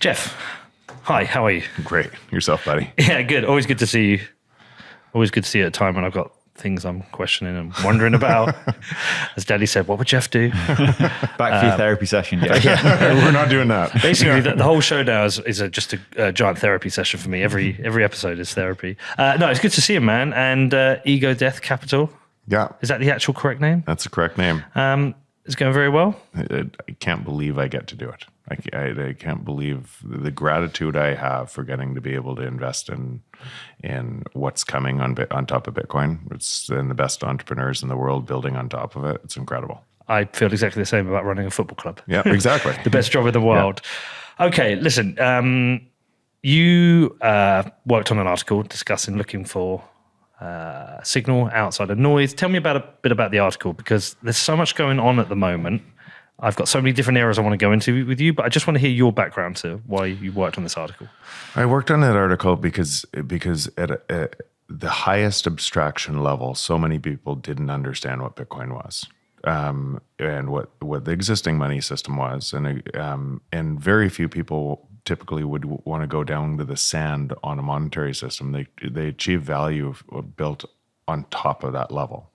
Jeff, hi, how are you? Great. Yourself, buddy? Yeah, good. Always good to see you. Always good to see you at a time when I've got things I'm questioning and wondering about. As Daddy said, what would Jeff do? Back for your therapy session, Jeff. We're not doing that. Basically, the whole show now is just a giant therapy session for me. Every episode is therapy. No, it's good to see you, man. And Ego Death Capital. Yeah. Is that the actual correct name? That's the correct name. It's going very well. I can't believe I get to do it. I can't believe the gratitude I have for getting to be able to invest in what's coming on top of Bitcoin. It's in the best entrepreneurs in the world building on top of it. It's incredible. I feel exactly the same about running a football club. Yeah, exactly. The best job in the world. Yeah. Okay, listen. You worked on an article looking for signal outside of noise. Tell me a bit about the article, because there's so much going on at the moment. I've got so many different areas I want to go into with you, but I just want to hear your background to why you worked on this article. I worked on that article because at the highest abstraction level, so many people didn't understand what Bitcoin was, and what the existing money system was, and very few people typically would want to go down to the sand on a monetary system. They achieve value built on top of that level.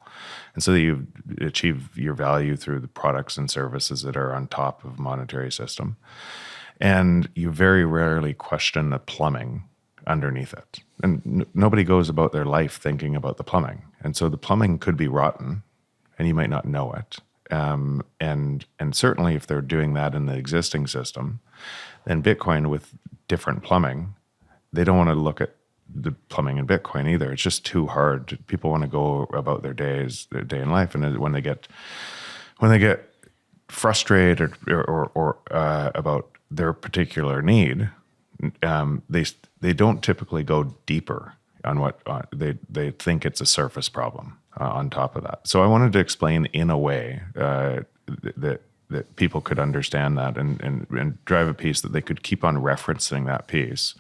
And so you achieve your value through the products and services that are on top of monetary system. And you very rarely question the plumbing underneath it. And nobody goes about their life thinking about the plumbing. And so the plumbing could be rotten and you might not know it. And certainly if they're doing that in the existing system, then Bitcoin with different plumbing, they don't want to look at the plumbing in Bitcoin either. It's just too hard. People want to go about their day in life, and when they get frustrated or about their particular need, they don't typically go deeper on what they think it's a surface problem on top of that. So I wanted to explain in a way that people could understand that and drive a piece that they could keep on referencing that piece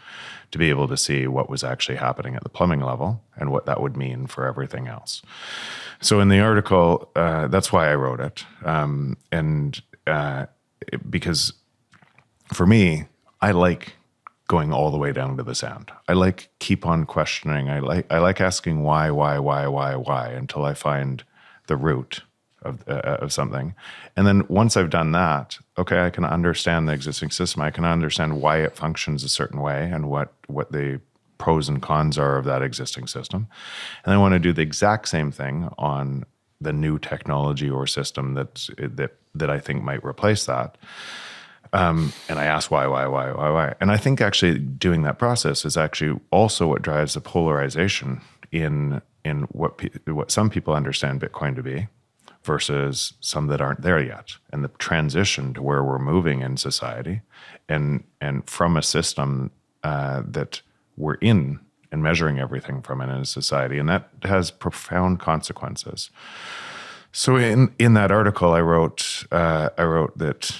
to be able to see what was actually happening at the plumbing level and what that would mean for everything else. So in the article, that's why I wrote it. Because for me, I like going all the way down to the sand. I like keep on questioning. I like asking why until I find the root of something. And then once I've done that, okay, I can understand the existing system. I can understand why it functions a certain way and what the pros and cons are of that existing system. And I want to do the exact same thing on the new technology or system that I think might replace that. And I ask why. And I think actually doing that process is actually also what drives the polarization in what some people understand Bitcoin to be, versus some that aren't there yet, and the transition to where we're moving in society, and from a system that we're in and measuring everything from in a society, and that has profound consequences. So in that article, I wrote that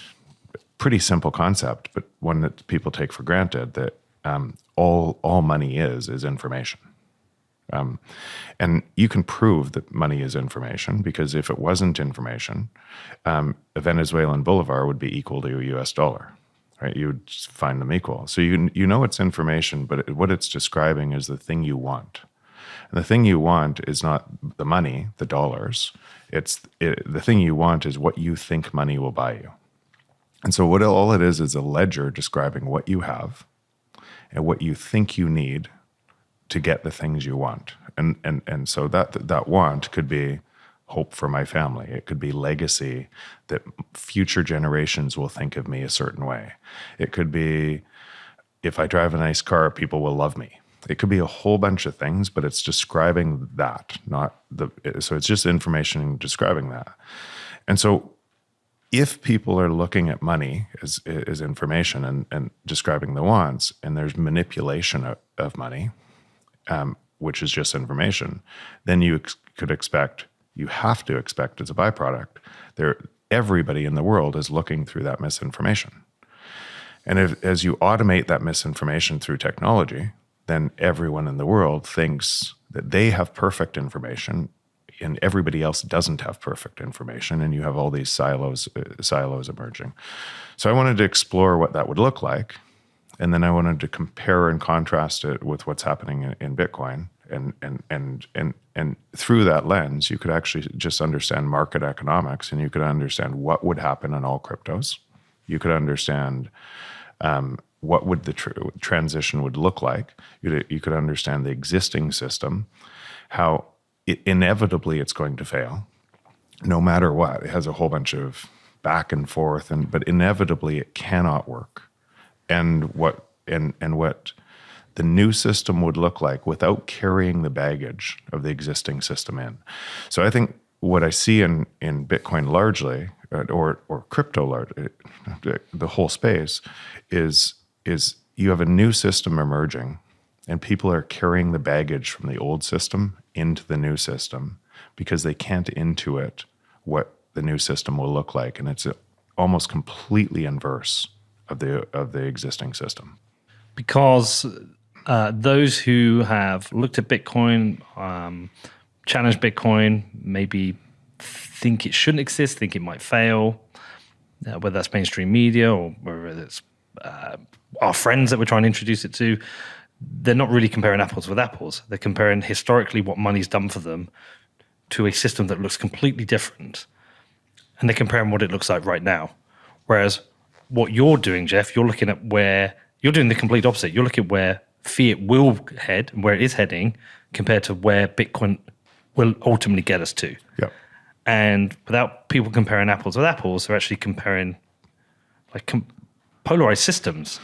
pretty simple concept, but one that people take for granted, that all money is information. And you can prove that money is information, because if it wasn't information, a Venezuelan bolivar would be equal to a US dollar, right? You would find them equal. So you know it's information, but what it's describing is the thing you want. And the thing you want is not the money, the dollars. The thing you want is what you think money will buy you. And so all it is a ledger describing what you have and what you think you need to get the things you want. And so that want could be hope for my family. It could be legacy, that future generations will think of me a certain way. It could be, if I drive a nice car, people will love me. It could be a whole bunch of things, but it's describing that, so it's just information describing that. And so if people are looking at money as information and describing the wants, and there's manipulation of money, which is just information, then you have to expect as a byproduct, everybody in the world is looking through that misinformation. And as you automate that misinformation through technology, then everyone in the world thinks that they have perfect information and everybody else doesn't have perfect information, and you have all these silos emerging. So I wanted to explore what that would look like, and then I wanted to compare and contrast it with what's happening in Bitcoin, and through that lens, you could actually just understand market economics, and you could understand what would happen in all cryptos. You could understand what would the transition would look like. You could understand the existing system, how inevitably it's going to fail, no matter what. It has a whole bunch of back and forth, but inevitably it cannot work. And what the new system would look like without carrying the baggage of the existing system in. So I think what I see in Bitcoin largely, or crypto largely, the whole space, is you have a new system emerging, and people are carrying the baggage from the old system into the new system because they can't intuit what the new system will look like, and it's almost completely inverse of the existing system. Because those who have looked at Bitcoin, challenged Bitcoin, maybe think it shouldn't exist, think it might fail, whether that's mainstream media or whether it's our friends that we're trying to introduce it to, they're not really comparing apples with apples. They're comparing historically what money's done for them to a system that looks completely different. And they're comparing what it looks like right now. Whereas what you're doing, Jeff, you're looking at where you're doing the complete opposite. You're looking at where fiat will head and where it is heading compared to where Bitcoin will ultimately get us to. Yeah. And without people comparing apples with apples, they're actually comparing like polarized systems.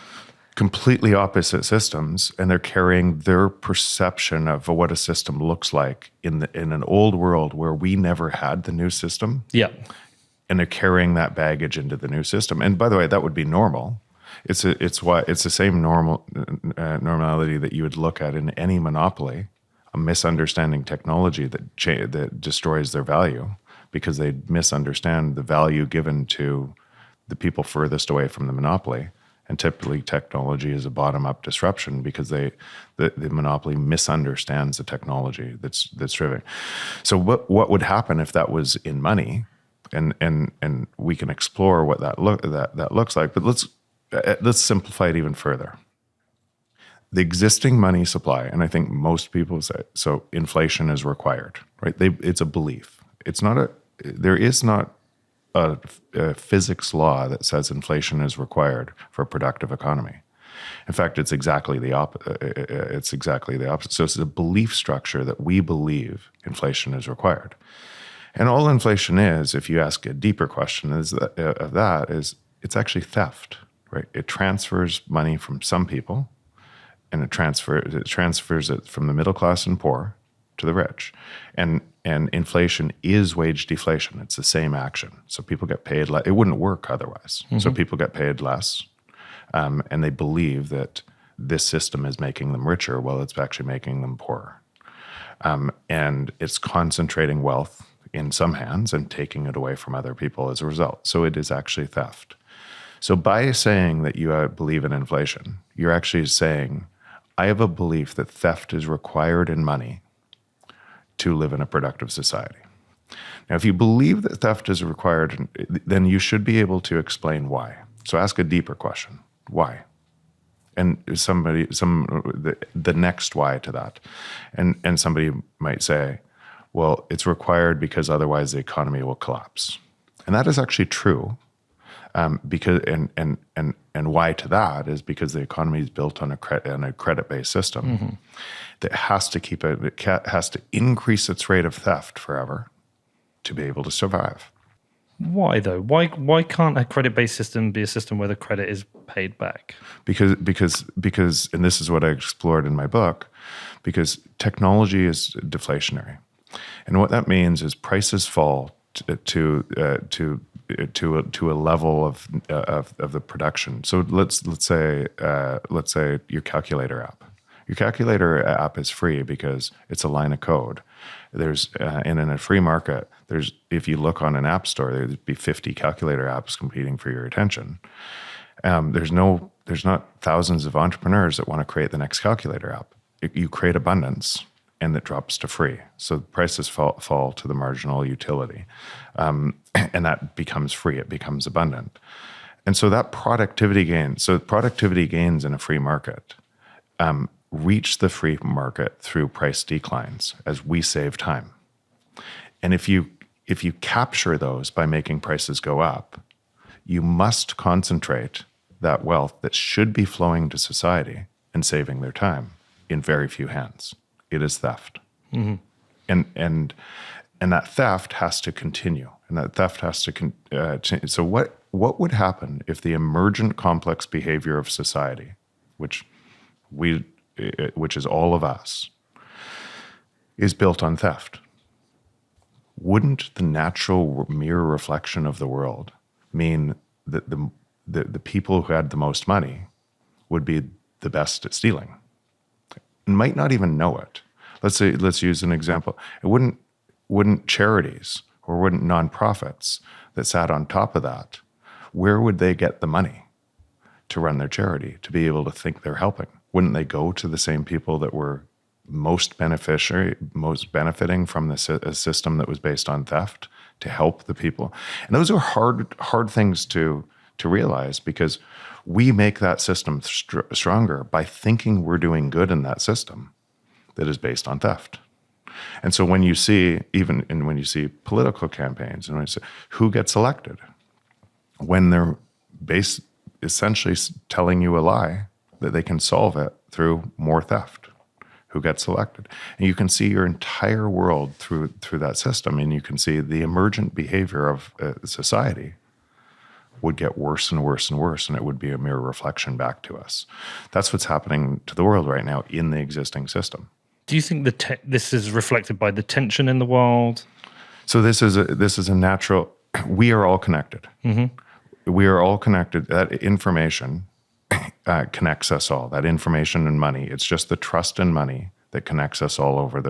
Completely opposite systems, and they're carrying their perception of what a system looks like in an old world where we never had the new system. Yeah. And they're carrying that baggage into the new system. And by the way, that would be normal. It's the same normality that you would look at in any monopoly, a misunderstanding technology that destroys their value because they misunderstand the value given to the people furthest away from the monopoly. And typically technology is a bottom-up disruption because the monopoly misunderstands the technology that's driven. So what would happen if that was in money? And we can explore what that looks like. But let's simplify it even further. The existing money supply, and I think most people say, so inflation is required, right? It's a belief. There is not a physics law that says inflation is required for a productive economy. In fact, it's exactly the opposite. So it's a belief structure that we believe inflation is required. And all inflation is, if you ask a deeper question, is it's actually theft, right? It transfers money from some people, and it transfers it from the middle class and poor to the rich. And inflation is wage deflation. It's the same action. So people get paid less. It wouldn't work otherwise. Mm-hmm. So people get paid less, and they believe that this system is making them richer while it's actually making them poorer. And it's concentrating wealth in some hands and taking it away from other people as a result. So it is actually theft. So by saying that you believe in inflation, you're actually saying, I have a belief that theft is required in money to live in a productive society. Now, if you believe that theft is required, then you should be able to explain why. So ask a deeper question. Why? And the next why to that. And somebody might say, well, it's required because otherwise the economy will collapse. And that is actually true. Because why to that is because the economy is built on a credit-based system mm-hmm. that has to increase its rate of theft forever to be able to survive. Why though? Why can't a credit-based system be a system where the credit is paid back? Because and this is what I explored in my book, because technology is deflationary, and what that means is prices fall to a level of the production. So let's say your calculator app. Your calculator app is free because it's a line of code. There's and in a free market, if you look on an app store, there'd be 50 calculator apps competing for your attention. There's not thousands of entrepreneurs that want to create the next calculator app. You create abundance, and it drops to free. So prices fall to the marginal utility, and that becomes free. It becomes abundant. And so that productivity gains in a free market reach the free market through price declines as we save time. And if you capture those by making prices go up, you must concentrate that wealth that should be flowing to society and saving their time in very few hands. It is theft. Mm-hmm. And that theft has to continue. And that theft has to continue. So what would happen if the emergent complex behavior of society, which is all of us, is built on theft? Wouldn't the natural mirror reflection of the world mean that the people who had the most money would be the best at stealing and might not even know it? Let's use an example. It wouldn't charities or wouldn't nonprofits that sat on top of that, where would they get the money to run their charity, to be able to think they're helping? Wouldn't they go to the same people that were most benefiting from a system that was based on theft to help the people? And those are hard things to realize, because we make that system stronger by thinking we're doing good in that system that is based on theft. And so when you see political campaigns, and when you say who gets elected, when they're essentially telling you a lie that they can solve it through more theft, who gets elected? And you can see your entire world through that system, and you can see the emergent behavior of society would get worse and worse and worse, and it would be a mirror reflection back to us. That's what's happening to the world right now in the existing system. Do you think this is reflected by the tension in the world? So this is a natural. We are all connected. Mm-hmm. We are all connected. That information connects us all. That information and money. It's just the trust in money that connects us all over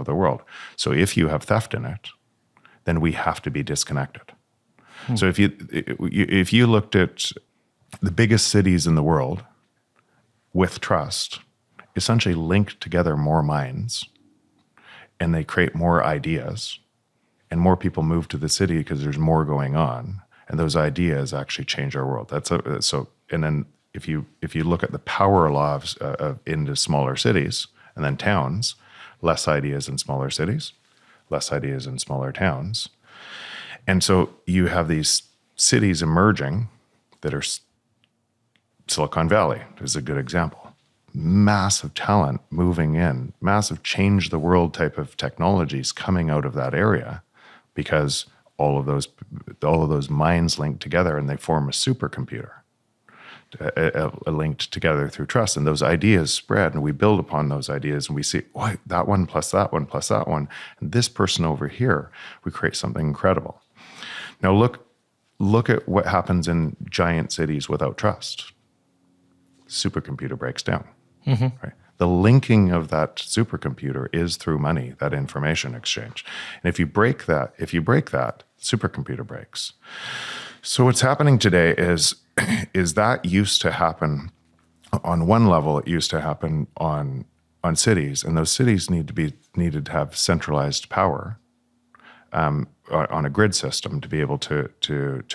the world. So if you have theft in it, then we have to be disconnected. So if you looked at the biggest cities in the world with trust, essentially link together more minds, and they create more ideas, and more people move to the city because there's more going on, and those ideas actually change our world. And then if you look at the power law into smaller cities and then towns, less ideas in smaller cities, less ideas in smaller towns. And so you have these cities emerging that are Silicon Valley is a good example. Massive talent moving in, massive change the world type of technologies coming out of that area, because all of those minds link together and they form a supercomputer, linked together through trust. And those ideas spread, and we build upon those ideas, and we see, oh, that one plus that one plus that one, and this person over here, we create something incredible. Now look at what happens in giant cities without trust. Supercomputer breaks down. Mm-hmm. Right? The linking of that supercomputer is through money, that information exchange. And if you break that, supercomputer breaks. So what's happening today is that used to happen on one level. It used to happen on cities, and those cities needed to have centralized power on a grid system to be able to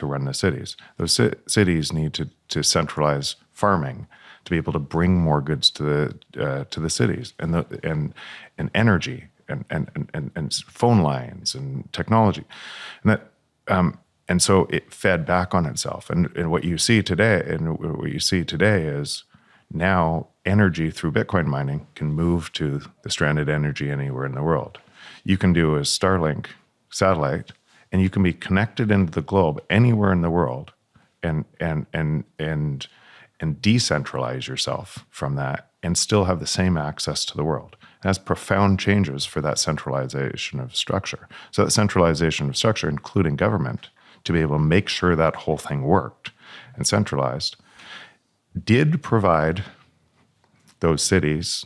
run the cities. Those cities need to centralize farming to be able to bring more goods to the cities, and energy and phone lines and technology, and so it fed back on itself. And what you see today is now energy through Bitcoin mining can move to the stranded energy anywhere in the world. You can do a Starlink satellite, and you can be connected into the globe anywhere in the world, and decentralize yourself from that, and still have the same access to the world. It has profound changes for that centralization of structure. So that centralization of structure, including government, to be able to make sure that whole thing worked and centralized, did provide those cities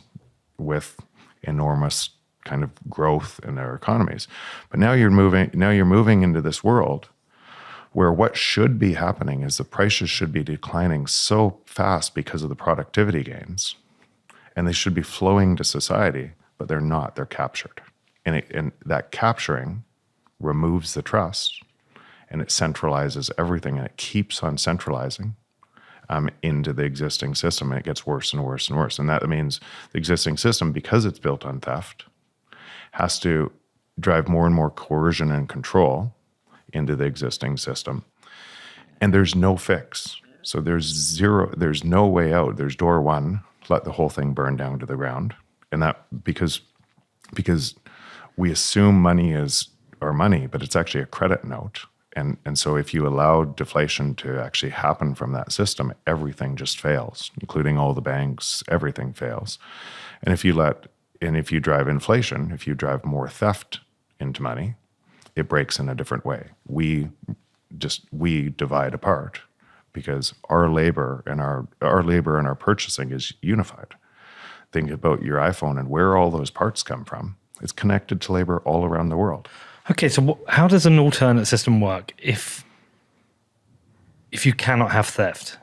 with enormous kind of growth in their economies. But now you're moving into this world where what should be happening is the prices should be declining so fast because of the productivity gains, and they should be flowing to society but they're not. They're captured. And that capturing removes the trust, and it centralizes everything, and it keeps on centralizing into the existing system, and it gets worse and worse and worse. And that means the existing system, because it's built on theft, has to drive more and more coercion and control into the existing system. And there's no fix. So there's no way out. There's door one, let the whole thing burn down to the ground. And that because we assume money is our money, but it's actually a credit note. And so if you allow deflation to actually happen from that system, everything just fails, including all the banks, everything fails. And if you drive inflation, if you drive more theft into money, it breaks in a different way. We divide apart because our labor and our purchasing is unified. Think about your iPhone and where all those parts come from. It's connected to labor all around the world. Okay, so how does an alternate system work if you cannot have theft?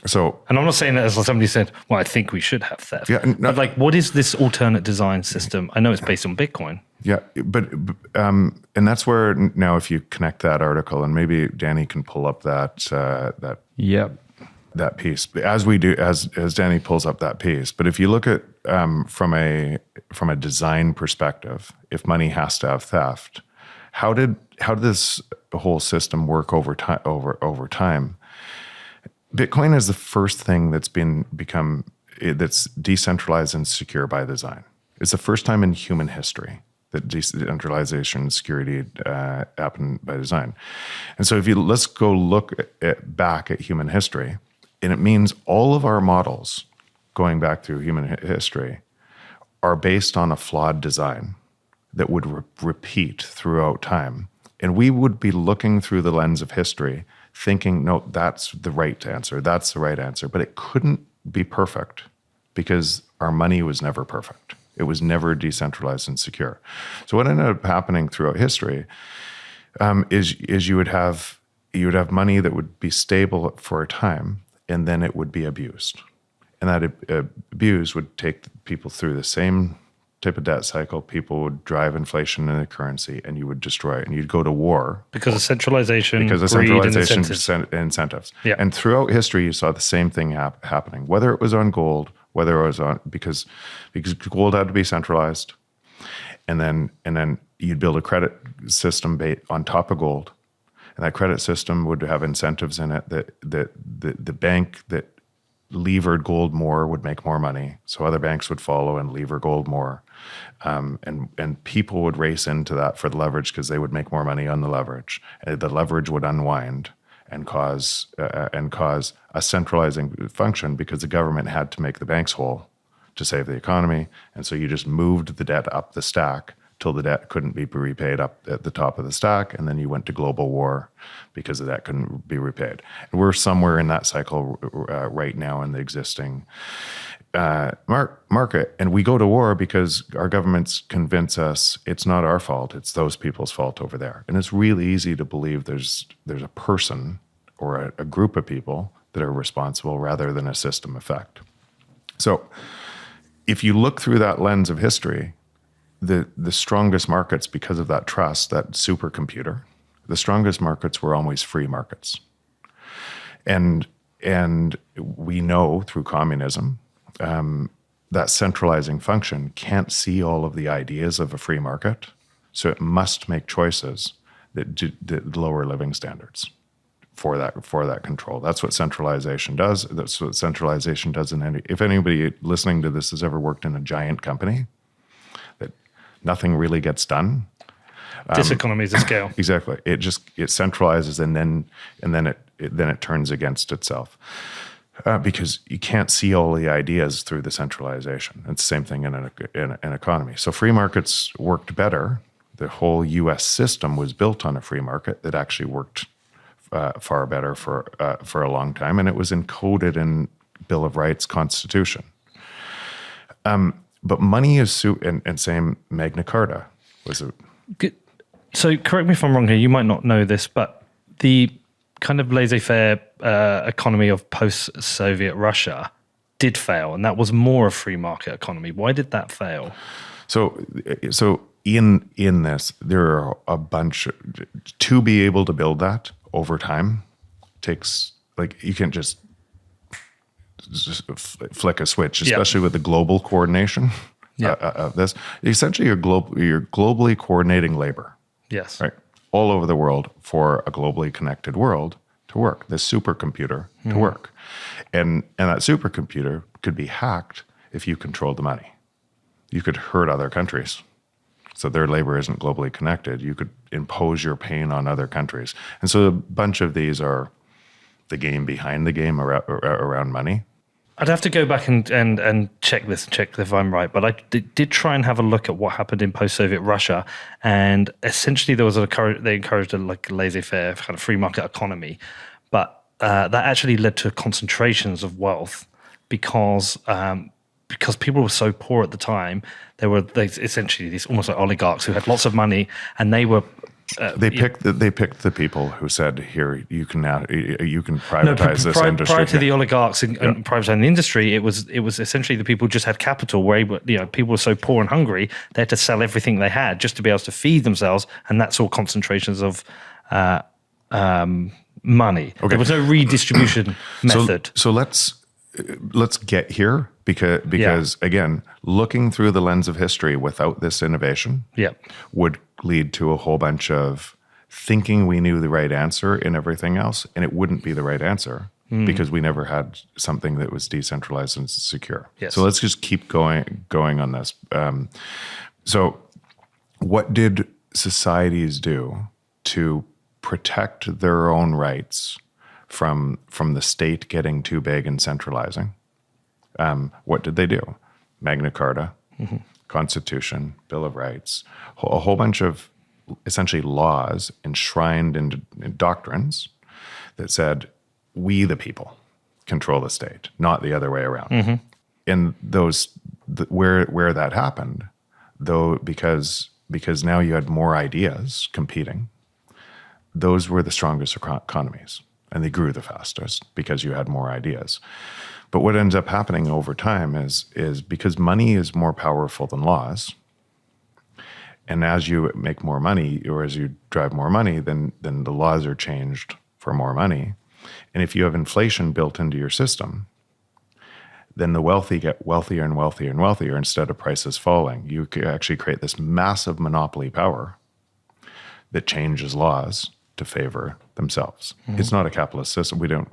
So, and I'm not saying that as somebody said, well, I think we should have theft. Yeah, no, but like, what is this alternate design system? I know it's based on Bitcoin. Yeah, but and that's where now, if you connect that article, and maybe Danny can pull up that piece as Danny pulls up that piece. But if you look at from a design perspective, if money has to have theft, how did this whole system work over time? Bitcoin is the first thing that's that's decentralized and secure by design. It's the first time in human history that decentralization and security happened by design. And so let's go look back at human history, and it means all of our models going back through human history are based on a flawed design that would repeat throughout time. And we would be looking through the lens of history thinking, no, that's the right answer. That's the right answer. But it couldn't be perfect because our money was never perfect. It was never decentralized and secure. So what ended up happening throughout history is you would have money that would be stable for a time, and then it would be abused. And that abuse would take people through the same type of debt cycle. People would drive inflation in the currency, and you would destroy it, and you'd go to war because of centralization, greed, and incentives. Yeah. And throughout history, you saw the same thing happening. Whether it was on gold, whether it was on because gold had to be centralized, and then you'd build a credit system on top of gold, and that credit system would have incentives in it that the bank that levered gold more would make more money, so other banks would follow and lever gold more, and people would race into that for the leverage because they would make more money on the leverage. And the leverage would unwind and cause a centralizing function because the government had to make the banks whole to save the economy, and so you just moved the debt up the stack till the debt couldn't be repaid up at the top of the stack, and then you went to global war because the debt couldn't be repaid. And we're somewhere in that cycle right now in the existing market. And we go to war because our governments convince us it's not our fault, it's those people's fault over there. And it's really easy to believe there's a person or a group of people that are responsible rather than a system effect. So if you look through that lens of history, the strongest markets, because of that trust, that supercomputer, the strongest markets were always free markets. And we know through communism that centralizing function can't see all of the ideas of a free market, so it must make choices that lower living standards for that control. That's what centralization does. That's what centralization does if anybody listening to this has ever worked in a giant company, that nothing really gets done. Diseconomies of scale. Exactly. It centralizes and then it turns against itself. Because you can't see all the ideas through the centralization. It's the same thing in an economy. So free markets worked better. The whole U.S. system was built on a free market that actually worked far better for a long time, and it was encoded in Bill of Rights, Constitution. But money is and same Magna Carta was a. So correct me if I'm wrong here. You might not know this, but the kind of laissez-faire economy of post-Soviet Russia did fail, and that was more a free market economy. Why did that fail? So in this, there are a bunch to be able to build that over time takes, like, you can't just flick a switch, especially with the global coordination of this. Essentially, you're globally coordinating labor. Yes. Right. All over the world for a globally connected world to work, this supercomputer to work. And that supercomputer could be hacked if you controlled the money. You could hurt other countries. So their labor isn't globally connected. You could impose your pain on other countries. And so a bunch of these are the game behind the game around money. I'd have to go back and check if I'm right, but I did try and have a look at what happened in post-Soviet Russia, and essentially there was they encouraged a laissez-faire kind of free market economy, but that actually led to concentrations of wealth because people were so poor at the time. They essentially these almost like oligarchs who had lots of money, and they were. They picked the people who said, "Here, you can privatize this industry." Prior to the oligarchs and privatizing the industry, it was essentially the people who just had capital. Where people were so poor and hungry, they had to sell everything they had just to be able to feed themselves, and that's all concentrations of money. Okay. There was no redistribution method. So let's get here because again, looking through the lens of history without this innovation would lead to a whole bunch of thinking we knew the right answer in everything else, and it wouldn't be the right answer because we never had something that was decentralized and secure. Yes. So let's just keep going on this. So what did societies do to protect their own rights from the state getting too big and centralizing? What did they do? Magna Carta, Constitution, Bill of Rights, a whole bunch of essentially laws enshrined in doctrines that said, we the people control the state, not the other way around. And where that happened, though, because now you had more ideas competing, those were the strongest economies. And they grew the fastest because you had more ideas. But what ends up happening over time is because money is more powerful than laws, and as you make more money or as you drive more money, then the laws are changed for more money. And if you have inflation built into your system, then the wealthy get wealthier and wealthier and wealthier instead of prices falling. You actually create this massive monopoly power that changes laws to favor themselves. It's not a capitalist system. We don't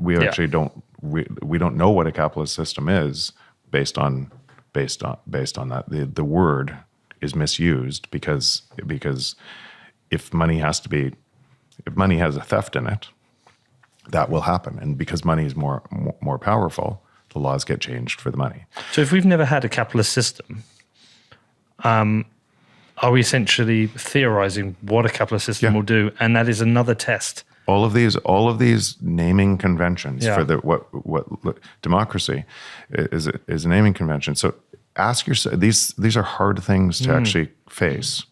know what a capitalist system is based on that. The word is misused because if money has a theft in it, that will happen. And because money is more powerful, the laws get changed for the money. So if we've never had a capitalist system, are we essentially theorizing what a capitalist system will do? And that is another test. All of these naming conventions for what democracy is a naming convention. So ask yourself, these are hard things to actually face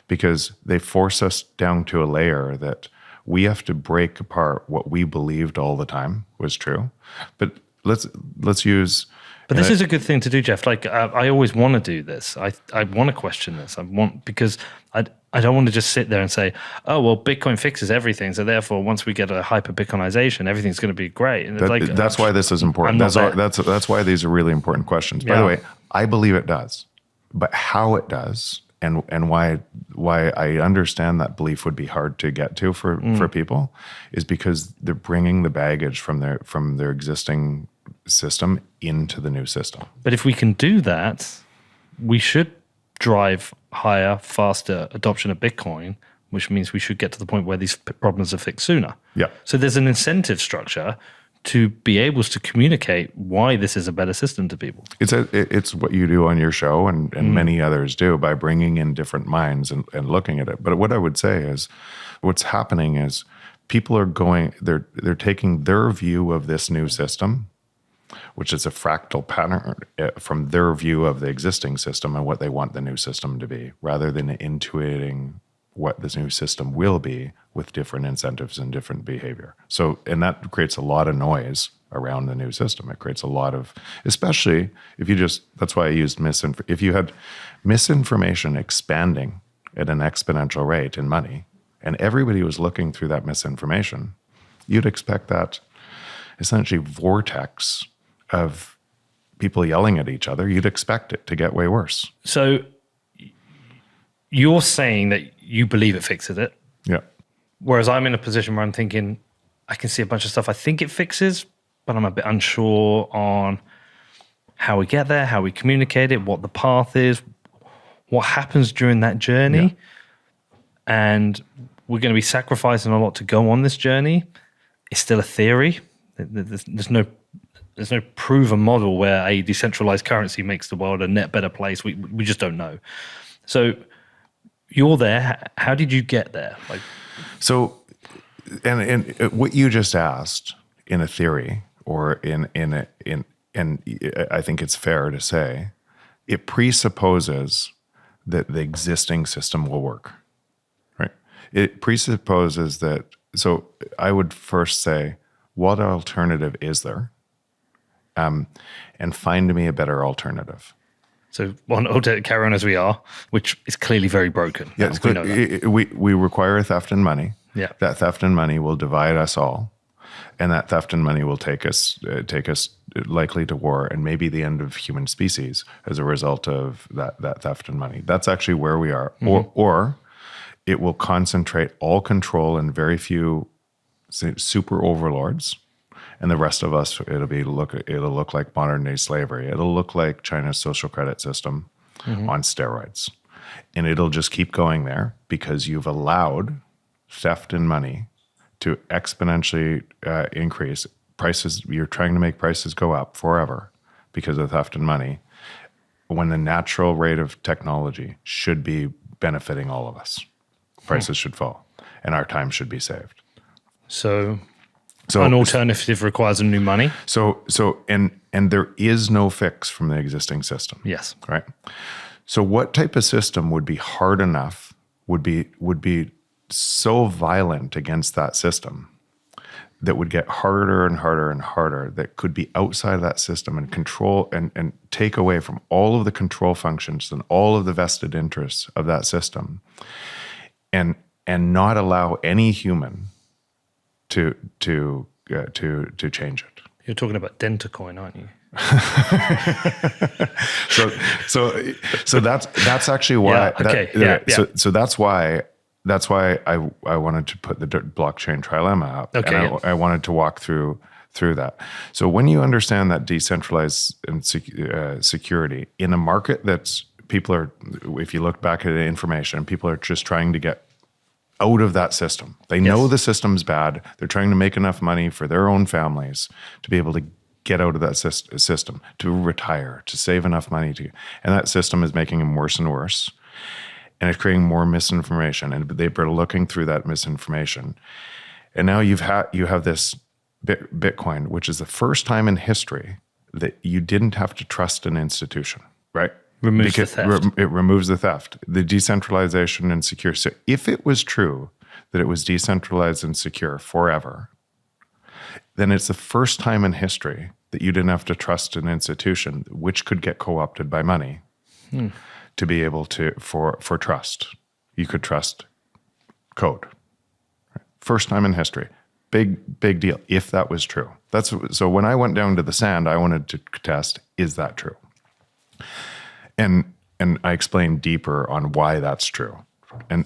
because they force us down to a layer that we have to break apart what we believed all the time was true. But let's use. But this is a good thing to do, Jeff. Like I always want to do this. I want to question this. Because I don't want to just sit there and say, oh well, Bitcoin fixes everything. So therefore, once we get a hyper Bitcoinization, everything's going to be great. And that's why this is important. That's why these are really important questions. By the way, I believe it does, but how it does and why I understand that belief would be hard to get to for people is because they're bringing the baggage from their existing system into the new system. But if we can do that, we should drive higher, faster adoption of Bitcoin, which means we should get to the point where these problems are fixed sooner. Yeah. So there's an incentive structure to be able to communicate why this is a better system to people. It's what you do on your show and many others do by bringing in different minds and looking at it. But what I would say is what's happening is people are they're taking their view of this new system, which is a fractal pattern from their view of the existing system and what they want the new system to be, rather than intuiting what this new system will be with different incentives and different behavior. So, and that creates a lot of noise around the new system. It creates a lot of, especially if you that's why I used if you had misinformation expanding at an exponential rate in money, and everybody was looking through that misinformation, you'd expect that essentially vortex of people yelling at each other, you'd expect it to get way worse. So you're saying that you believe it fixes it. Yeah. Whereas I'm in a position where I'm thinking, I can see a bunch of stuff I think it fixes, but I'm a bit unsure on how we get there, how we communicate it, what the path is, what happens during that journey. Yeah. And we're going to be sacrificing a lot to go on this journey. It's still a theory. There's no proven model where a decentralized currency makes the world a net better place. We just don't know. So you're there. How did you get there? So, and what you just asked in a theory, or and I think it's fair to say, it presupposes that the existing system will work, right? It presupposes that. So I would first say, what alternative is there? And find me a better alternative. So carry on as we are, which is clearly very broken. Yeah, we know that. We require theft and money. Yeah. That theft and money will divide us all, and that theft and money will take us likely to war and maybe the end of human species as a result of that theft and money. That's actually where we are. Mm-hmm. Or it will concentrate all control in very few super overlords, and the rest of us, it'll look like modern day slavery. It'll look like China's social credit system on steroids, and it'll just keep going there because you've allowed theft and money to exponentially increase prices. You're trying to make prices go up forever because of theft and money, when the natural rate of technology should be benefiting all of us. Prices should fall, and our time should be saved. So an alternative requires a new money. And there is no fix from the existing system. Yes. Right. So what type of system would be hard enough, would be so violent against that system that would get harder and harder and harder, that could be outside of that system and control and take away from all of the control functions and all of the vested interests of that system, and not allow any human to change it. You're talking about Dentacoin, aren't you? So that's actually why. Yeah, okay. So that's why I wanted to put the blockchain trilemma up. Okay. And I wanted to walk through that. So when you understand that decentralized and security in a market that's if you look back at the information, people are just trying to get out of that system. They know the system's bad. They're trying to make enough money for their own families to be able to get out of that system, to retire, to save enough money and that system is making them worse and worse. And it's creating more misinformation, and they're looking through that misinformation. And now you have this Bitcoin, which is the first time in history that you didn't have to trust an institution, right? Removes the theft. It removes the theft, the decentralization and secure. So if it was true that it was decentralized and secure forever, then it's the first time in history that you didn't have to trust an institution which could get co-opted by money to be able to, for trust. You could trust code. First time in history. Big deal, if that was true. So when I went down to the sand, I wanted to test, is that true? And I explained deeper on why that's true. And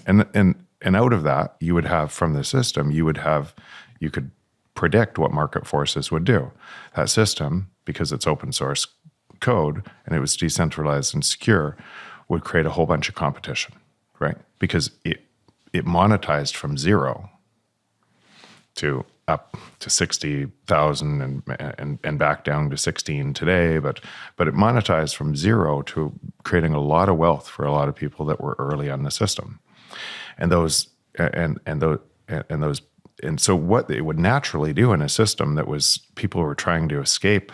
out of that, you would have from the system, you could predict what market forces would do. That system, because it's open source code and it was decentralized and secure, would create a whole bunch of competition, right? Because it monetized from zero to up to 60,000 and back down to 16 today, but it monetized from zero to creating a lot of wealth for a lot of people that were early on the system, and so what it would naturally do in a system that was people were trying to escape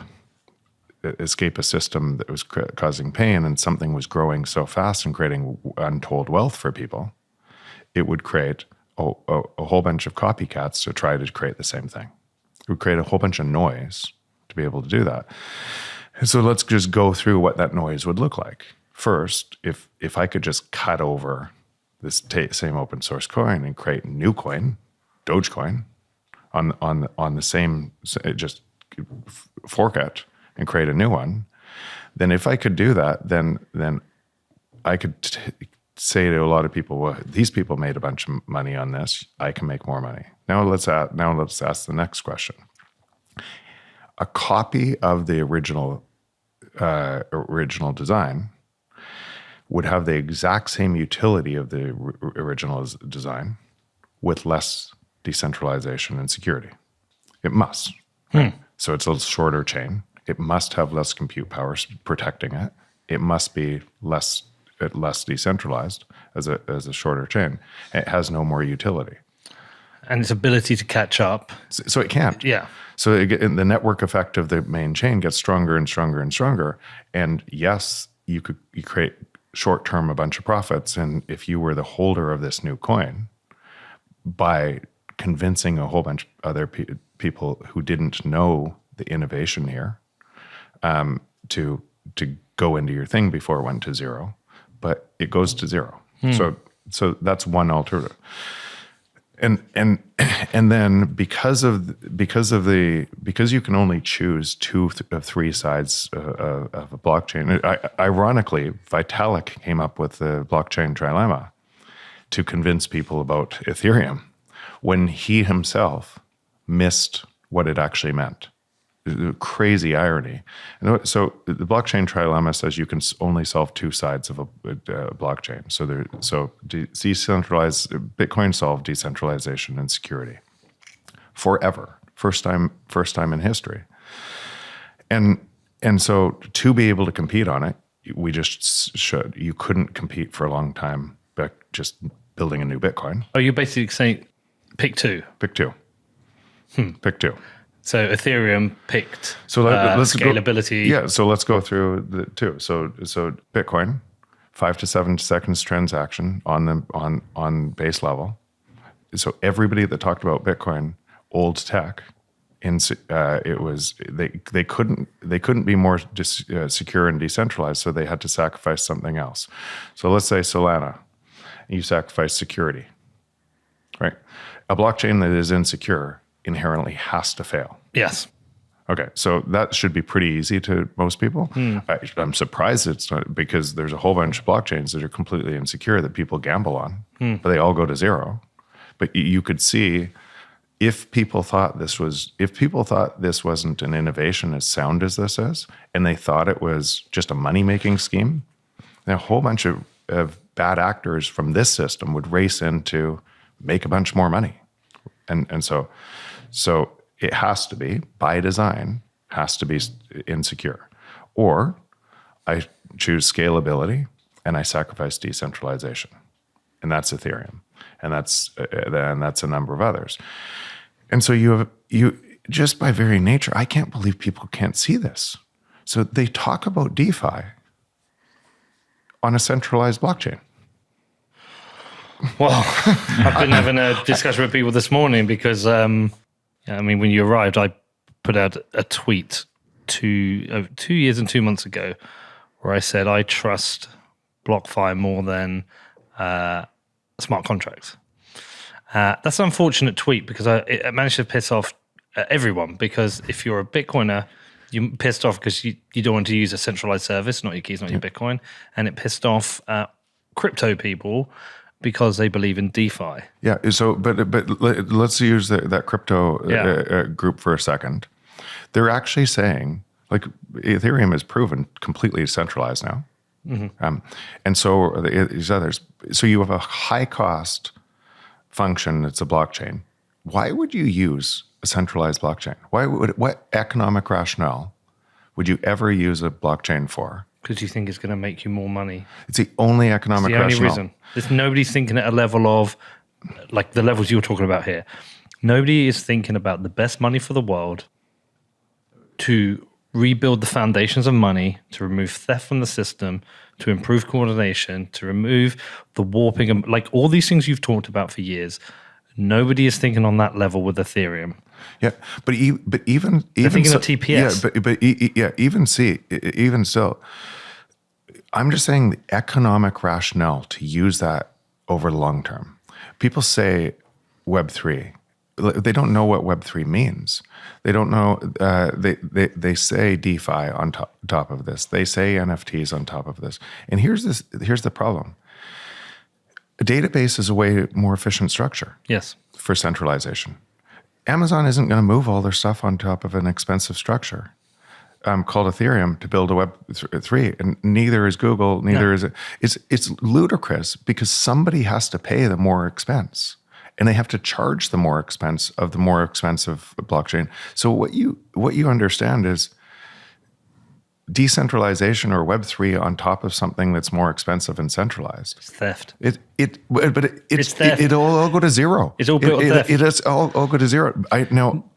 a system that was causing pain, and something was growing so fast and creating untold wealth for people, it would create a whole bunch of copycats to try to create the same thing. It would create a whole bunch of noise to be able to do that. And so let's just go through what that noise would look like. First, if I could just cut over this same open source coin and create a new coin, Dogecoin, on the same, just fork it and create a new one, then if I could do that, then I could say to a lot of people, well, these people made a bunch of money on this. I can make more money. Now let's ask the next question. A copy of the original design would have the exact same utility of the original design with less decentralization and security. It must. Right? So it's a shorter chain. It must have less compute power protecting it. It must be less decentralized as a shorter chain. It has no more utility. And its ability to catch up. So it can't. Yeah. So the network effect of the main chain gets stronger and stronger and stronger. And yes, you create short-term a bunch of profits. And if you were the holder of this new coin, by convincing a whole bunch of other people who didn't know the innovation here to go into your thing before it went to zero, but it goes to zero. So that's one alternative. And then because you can only choose two of three sides of a blockchain. Ironically, Vitalik came up with the Blockchain Trilemma to convince people about Ethereum when he himself missed what it actually meant. Crazy irony. And so the Blockchain Trilemma says you can only solve two sides of a blockchain. So decentralized Bitcoin solved decentralization and security forever. First time in history. And so to be able to compete on it, we just should. You couldn't compete for a long time by just building a new Bitcoin. Oh, you're basically saying pick two. Pick two. Pick two. So Ethereum picked let's scalability. So let's go through the two. So Bitcoin, 5 to 7 seconds transaction on base level. So everybody that talked about Bitcoin, old tech, it was they couldn't be more secure and decentralized. So they had to sacrifice something else. So let's say Solana, you sacrifice security, right? A blockchain that is insecure inherently has to fail. Yes. Okay, so that should be pretty easy to most people. I'm surprised it's not, because there's a whole bunch of blockchains that are completely insecure that people gamble on, but they all go to zero. But you could see if people thought this wasn't an innovation as sound as this is, and they thought it was just a money-making scheme, then a whole bunch of bad actors from this system would race in to make a bunch more money. And so it has to be, by design, has to be insecure. Or I choose scalability and I sacrifice decentralization. And that's Ethereum. And that's a number of others. And so you just by very nature, I can't believe people can't see this. So they talk about DeFi on a centralized blockchain. Well, I've been having a discussion with people this morning because, when you arrived, I put out a tweet 2 years and 2 months ago where I said I trust BlockFi more than smart contracts. That's an unfortunate tweet because it managed to piss off everyone, because if you're a Bitcoiner, you're pissed off because you don't want to use a centralized service, not your keys, not your Bitcoin, and it pissed off crypto people because they believe in DeFi. Yeah. So, but let's use that crypto group for a second. They're actually saying, like, Ethereum is proven completely decentralized now, and so these others. So you have a high cost function that's a blockchain. Why would you use a centralized blockchain? What economic rationale would you ever use a blockchain for? Because you think it's going to make you more money. It's the only economic rationale. It's the only reason. There's nobody's thinking at a level of, like the levels you're talking about here. Nobody is thinking about the best money for the world, to rebuild the foundations of money, to remove theft from the system, to improve coordination, to remove the warping, and like all these things you've talked about for years. Nobody is thinking on that level with Ethereum. Yeah, but even thinking so, of TPS. Even still, I'm just saying the economic rationale to use that over the long term. People say Web3. They don't know what Web3 means. They don't know. They say DeFi on top of this. They say NFTs on top of this. And here's the problem. A database is a way more efficient structure. Yes. For centralization. Amazon isn't going to move all their stuff on top of an expensive structure called Ethereum to build a Web3, and neither is Google. Neither is it. It's ludicrous because somebody has to pay the more expense, and they have to charge the more expense of the more expensive blockchain. So what you understand is decentralization or Web3 on top of something that's more expensive and centralized. It's theft. It's theft. It'll all go to zero. It's all built on theft. It is all go to zero.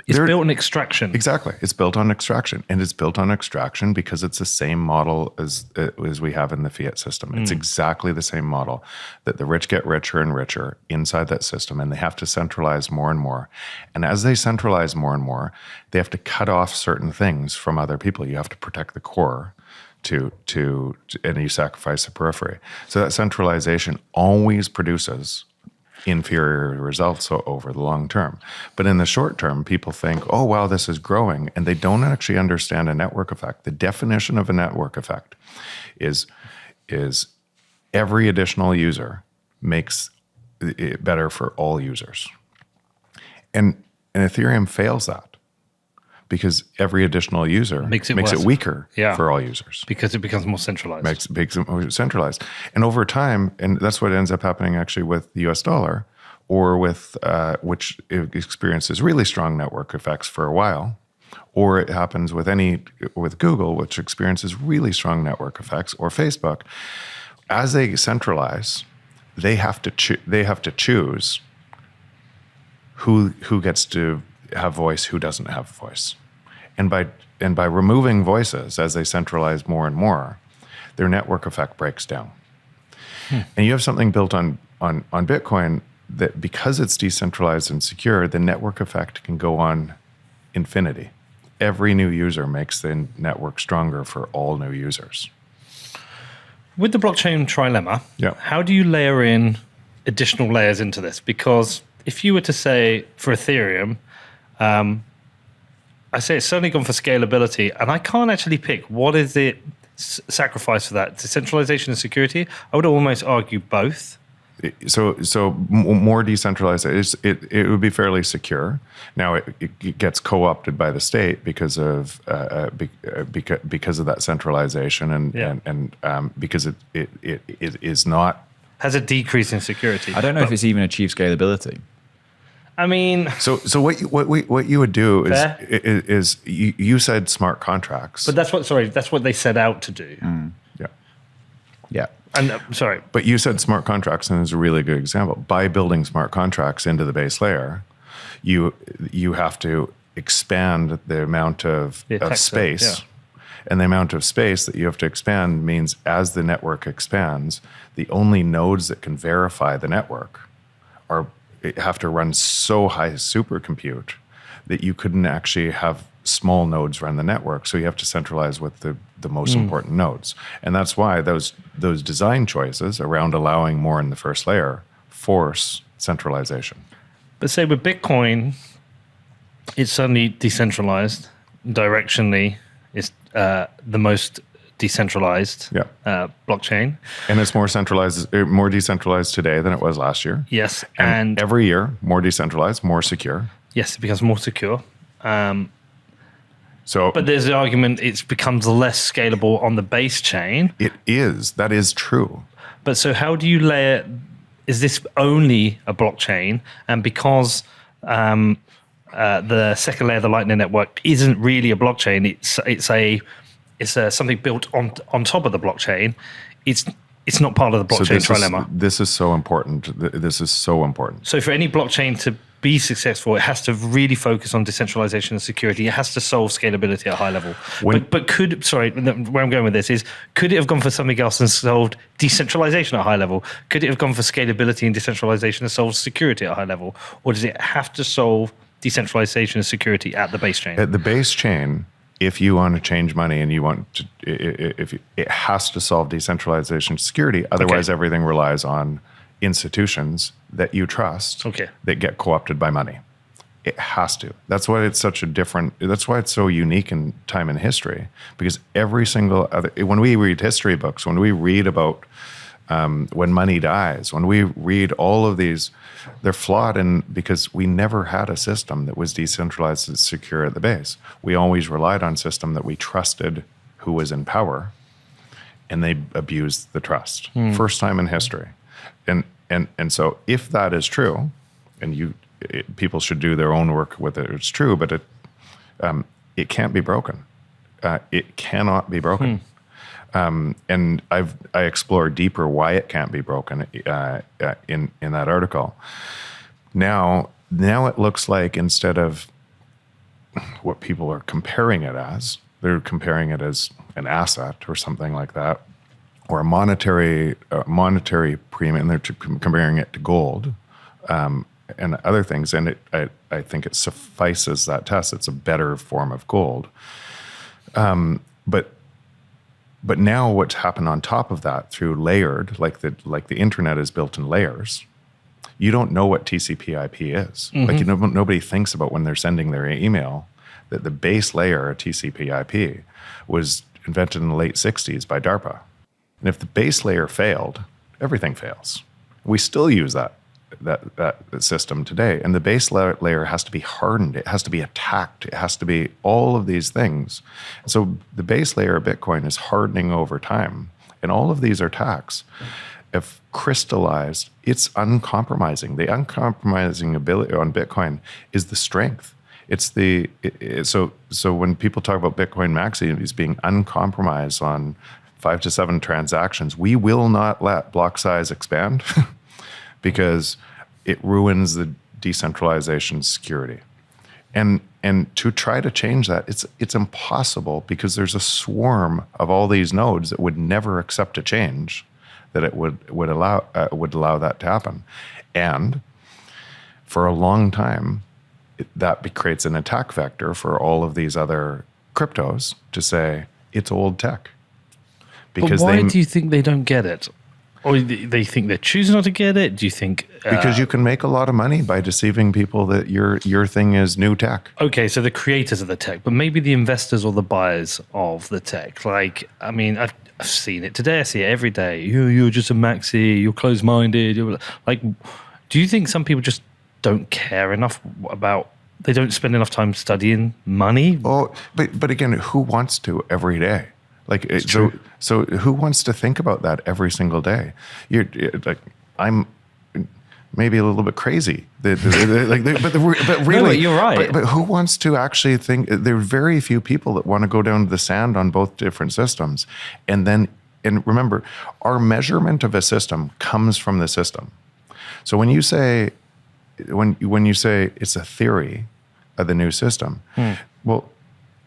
It's built on extraction. Exactly. It's built on extraction. And it's built on extraction because it's the same model as we have in the fiat system. It's exactly the same model that the rich get richer and richer inside that system, and they have to centralize more and more. And as they centralize more and more, they have to cut off certain things from other people. You have to protect the core and you sacrifice the periphery. So that centralization always produces inferior results over the long term. But in the short term, people think, oh, wow, this is growing. And they don't actually understand a network effect. The definition of a network effect is every additional user makes it better for all users. And Ethereum fails that because every additional user makes it weaker for all users. Because it becomes more centralized. Makes it more centralized. And over time, and that's what ends up happening actually with the US dollar, or with which experiences really strong network effects for a while, or it happens with Google, which experiences really strong network effects, or Facebook. As they centralize, they have to choose who gets to have voice, who doesn't have voice. And by removing voices as they centralize more and more, their network effect breaks down. And you have something built on Bitcoin that, because it's decentralized and secure, the network effect can go on infinity. Every new user makes the network stronger for all new users. With the blockchain trilemma, how do you layer in additional layers into this? Because if you were to say for Ethereum, I say it's certainly gone for scalability, and I can't actually pick what is it sacrifice for that. Decentralization and security, I would almost argue both. So more decentralized, it would be fairly secure. Now it gets co-opted by the state because of that centralization and because it is not, has a decrease in security. I don't know if it's even achieved scalability. I mean, so what you would do is you said smart contracts, but that's what they set out to do. Yeah. And but you said smart contracts, and it's a really good example. By building smart contracts into the base layer, you have to expand the amount of space. And the amount of space that you have to expand means as the network expands, the only nodes that can verify the network have to run so high supercompute that you couldn't actually have small nodes run the network. So you have to centralize with the most important nodes. And that's why those design choices around allowing more in the first layer force centralization. But say with Bitcoin, it's suddenly decentralized. Directionally, it's the most decentralized blockchain. And it's more decentralized today than it was last year. Yes. And every year, more decentralized, more secure. Yes, it becomes more secure. But there's the argument it becomes less scalable on the base chain. It is. That is true. But so how do you layer? Is this only a blockchain? And because the second layer of the Lightning Network isn't really a blockchain, it's something built on top of the blockchain. It's not part of the blockchain trilemma. This is so important. This is so important. So for any blockchain to be successful, it has to really focus on decentralization and security. It has to solve scalability at a high level. But where I'm going with this is, could it have gone for something else and solved decentralization at a high level? Could it have gone for scalability and decentralization and solved security at a high level? Or does it have to solve decentralization and security at the base chain? At the base chain, if you want to change money and you want to, it has to solve decentralization and security. Otherwise, everything relies on institutions that you trust that get co-opted by money. It has to. That's why it's such a different, that's why it's so unique in time and history, because every single other, when we read history books, when we read about when money dies, when we read all of these, they're flawed because we never had a system that was decentralized and secure at the base. We always relied on a system that we trusted who was in power, and they abused the trust. First time in history. And so if that is true, and people should do their own work with it, it's true, but it can't be broken. It cannot be broken. And I explore deeper why it can't be broken in that article. Now it looks like, instead of what people are comparing it as, they're comparing it as an asset or something like that, or a monetary premium. They're comparing it to gold and other things. And I think it suffices that test. It's a better form of gold. But now what's happened on top of that through layered, like the internet is built in layers, you don't know what TCP/IP is. Like nobody thinks about, when they're sending their email, that the base layer of TCP/IP was invented in the late 60s by DARPA. And if the base layer failed, everything fails. We still use that system today. And the base layer has to be hardened. It has to be attacked. It has to be all of these things. So the base layer of Bitcoin is hardening over time. And all of these attacks, if crystallized, it's uncompromising. The uncompromising ability on Bitcoin is the strength. It's so when people talk about Bitcoin maxi as being uncompromised on 5 to 7 transactions, we will not let block size expand because it ruins the decentralization security. And to try to change that, it's impossible, because there's a swarm of all these nodes that would never accept a change that it would allow that to happen. And for a long time, that creates an attack vector for all of these other cryptos to say it's old tech. Because why do you think they don't get it? Or they think they're choosing not to get it? Do you think... because you can make a lot of money by deceiving people that your thing is new tech. Okay, so the creators of the tech, but maybe the investors or the buyers of the tech. Like, I mean, I've seen it today. I see it every day. You're just a maxi. You're closed-minded. Like, do you think some people just don't care enough about... They don't spend enough time studying money? Oh, but again, who wants to every day? Like, so who wants to think about that every single day? You're like, I'm maybe a little bit crazy. But really, no, you're right. But who wants to actually think? There are very few people that want to go down to the sand on both different systems. And remember, our measurement of a system comes from the system. So when you say it's a theory of the new system, well,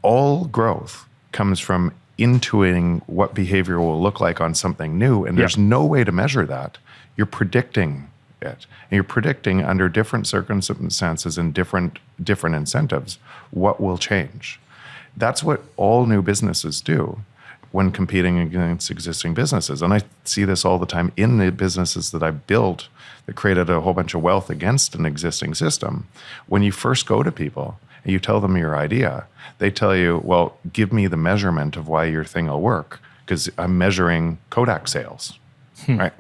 all growth comes from intuiting what behavior will look like on something new, and there's no way to measure that. You're predicting it, and you're predicting under different circumstances and different incentives what will change. That's what all new businesses do when competing against existing businesses. And I see this all the time in the businesses that I built that created a whole bunch of wealth against an existing system. When you first go to people and you tell them your idea, they tell you, well, give me the measurement of why your thing will work, because I'm measuring Kodak sales, right?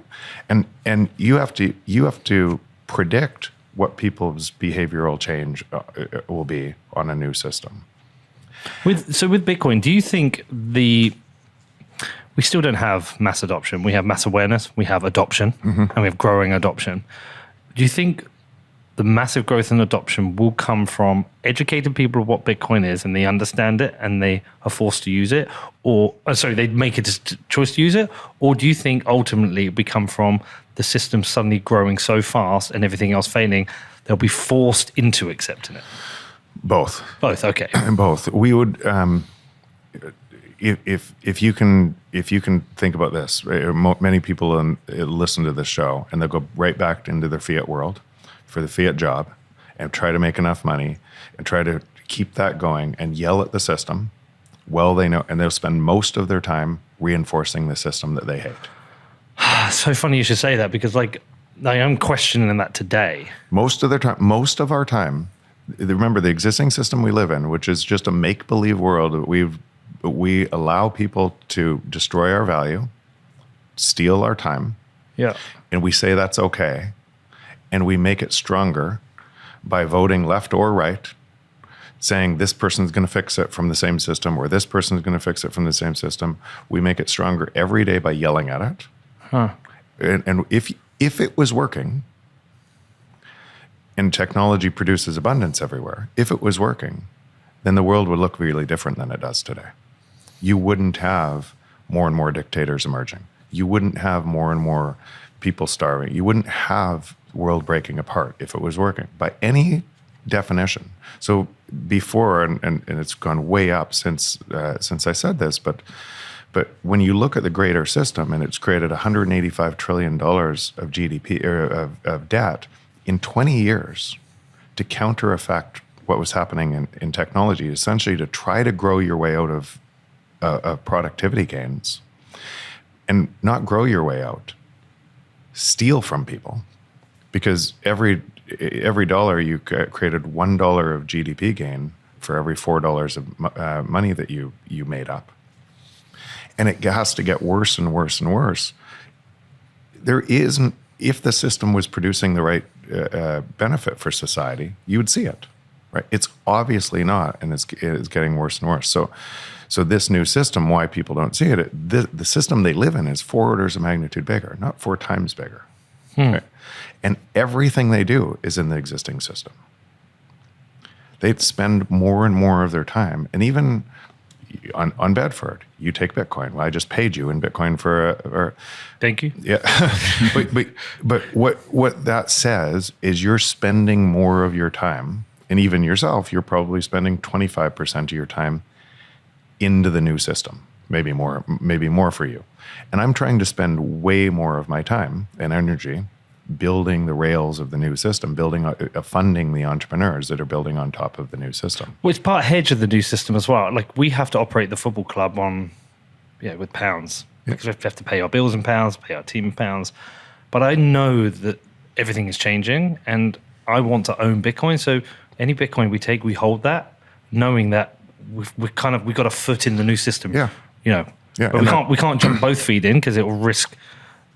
And you have to predict what people's behavioral change will be on a new system. With Bitcoin, do you think we still don't have mass adoption? We have mass awareness, we have adoption, and we have growing adoption. Do you think the massive growth and adoption will come from educating people of what Bitcoin is, and they understand it and they are forced to use it, or they make a choice to use it? Or do you think ultimately it will come from the system suddenly growing so fast and everything else failing they'll be forced into accepting it? Both. Both, okay. Both. We would, if you can think about this, many people listen to this show and they'll go right back into their fiat world for the fiat job and try to make enough money and try to keep that going and yell at the system. Well, they know, and they'll spend most of their time reinforcing the system that they hate. It's so funny you should say that, because I am questioning that today. Most of our time, remember the existing system we live in, which is just a make-believe world that we allow people to destroy our value, steal our time, Yeah. and we say that's okay, and we make it stronger by voting left or right, saying this person's going to fix it from the same system or this person's going to fix it from the same system. We make it stronger every day by yelling at it. Huh. And if it was working, and technology produces abundance everywhere, if it was working, then the world would look really different than it does today. You wouldn't have more and more dictators emerging. You wouldn't have more and more people starving. You wouldn't have the world breaking apart if it was working by any definition. So before, and it's gone way up since I said this, but when you look at the greater system, and it's created $185 trillion of GDP or of debt in 20 years to counter effect what was happening in technology, essentially to try to grow your way out of productivity gains, and not grow your way out, steal from people, because every dollar you created $1 of GDP gain for every $4 of money that you made up. And it has to get worse and worse and worse. If the system was producing the right benefit for society, you would see it, right? It's obviously not, and it's getting worse and worse. So this new system, why people don't see it, the system they live in is 4 orders of magnitude bigger, not 4 times bigger. Right? And everything they do is in the existing system. They spend more and more of their time, and even on Bedford, you take Bitcoin. Well, I just paid you in Bitcoin for. Thank you. Yeah, but what that says is you're spending more of your time, and even yourself, you're probably spending 25% of your time into the new system, maybe more for you. And I'm trying to spend way more of my time and energy building the rails of the new system, funding the entrepreneurs that are building on top of the new system. Well, it's part hedge of the new system as well. Like, we have to operate the football club with pounds, because we have to pay our bills in pounds, pay our team in pounds. But I know that everything is changing, and I want to own Bitcoin. So any Bitcoin we take, we hold that, knowing that we've got a foot in the new system. Yeah. Yeah. But we can't jump both feet in, because it will risk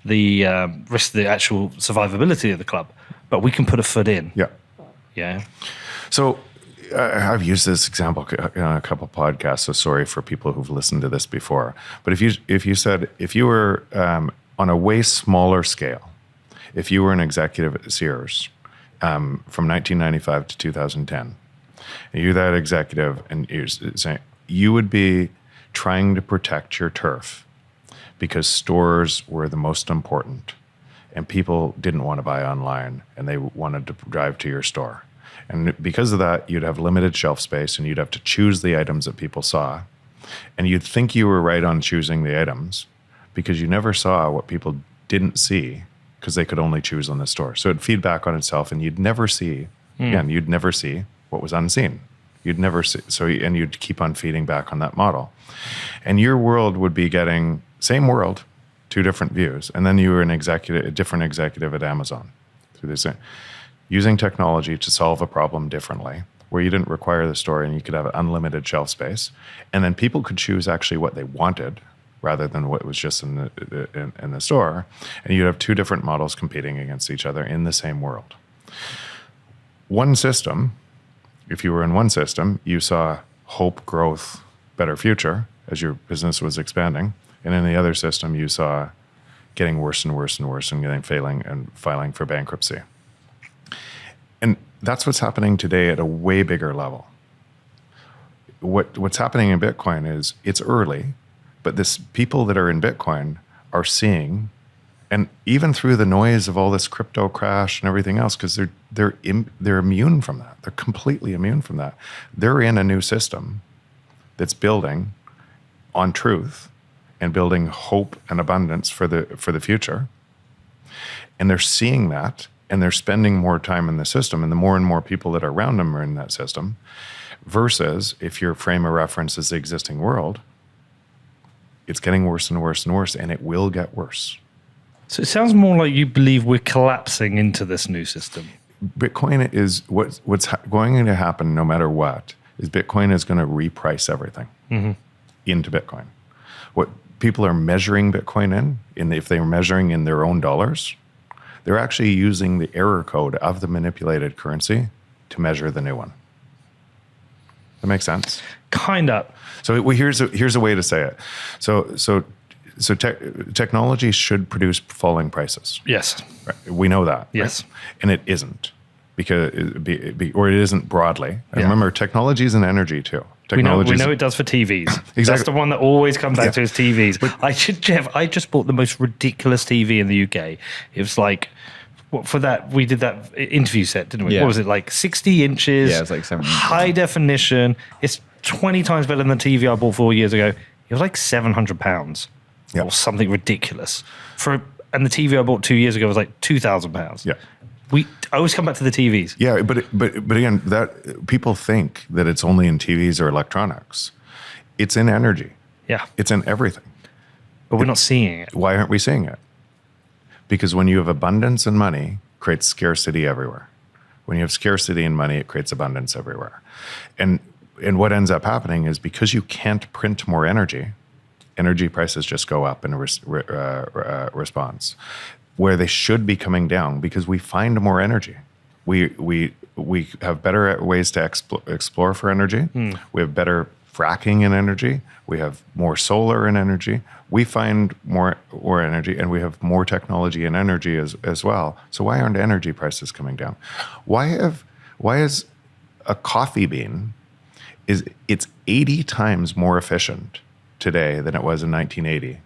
the actual survivability of the club. But we can put a foot in. Yeah. Yeah. So I've used this example in a couple of podcasts, so sorry for people who've listened to this before. But if you were on a way smaller scale, if you were an executive at Sears from 1995 to 2010, and you're that executive, and you're saying you would be trying to protect your turf because stores were the most important, and people didn't want to buy online, and they wanted to drive to your store. And because of that, you'd have limited shelf space, and you'd have to choose the items that people saw. And you'd think you were right on choosing the items because you never saw what people didn't see, because they could only choose on the store. So it'd feed back on itself, and you'd never see what was unseen. You'd never see, and you'd keep on feeding back on that model. And your world would be getting, same world, 2 different views. And then you were a different executive at Amazon through this, using technology to solve a problem differently, where you didn't require the store and you could have unlimited shelf space. And then people could choose actually what they wanted rather than what was just in the store. And you'd have 2 different models competing against each other in the same world. One system, if you were in one system, you saw hope, growth, better future as your business was expanding. And in the other system, you saw getting worse and worse and worse, and getting failing and filing for bankruptcy. And that's what's happening today at a way bigger level. What's happening in Bitcoin is it's early, but people that are in Bitcoin are seeing And even through the noise of all this crypto crash and everything else, because they're immune from that. They're completely immune from that. They're in a new system that's building on truth and building hope and abundance for the future. And they're seeing that, and they're spending more time in the system, and the more and more people that are around them are in that system. Versus if your frame of reference is the existing world, it's getting worse and worse and worse, and it will get worse. So it sounds more like you believe we're collapsing into this new system. Bitcoin is what's going to happen no matter what, is Bitcoin is going to reprice everything into Bitcoin. What people are measuring Bitcoin in, if they're measuring in their own dollars, they're actually using the error code of the manipulated currency to measure the new one. That makes sense? Kind of. So here's a way to say it. So technology should produce falling prices. Yes. Right? We know that. Yes. Right? And it isn't, because or it isn't broadly. And remember, technology is an energy too. We know it does for TVs. Exactly. That's the one that always comes back to is TVs. Jeff, I just bought the most ridiculous TV in the UK. It was like, for that, we did that interview set, didn't we? Yeah. What was it, like 60 inches? Yeah, it's like 70 inches. High definition. It's 20 times better than the TV I bought 4 years ago. It was like £700 or something ridiculous. And the TV I bought 2 years ago was like £2,000. Yeah. I always come back to the TVs. Yeah, but again, that people think that it's only in TVs or electronics. It's in energy. Yeah. It's in everything. But we're not seeing it. Why aren't we seeing it? Because when you have abundance in money, it creates scarcity everywhere. When you have scarcity in money, it creates abundance everywhere. And what ends up happening is, because you can't print more energy prices just go up in response, where they should be coming down, because we find more energy. We have better ways to explore for energy. We have better fracking in energy. We have more solar in energy. We find more energy, and we have more technology and energy as well. So why aren't energy prices coming down? Why is a coffee bean it's 80 times more efficient today than it was in 1980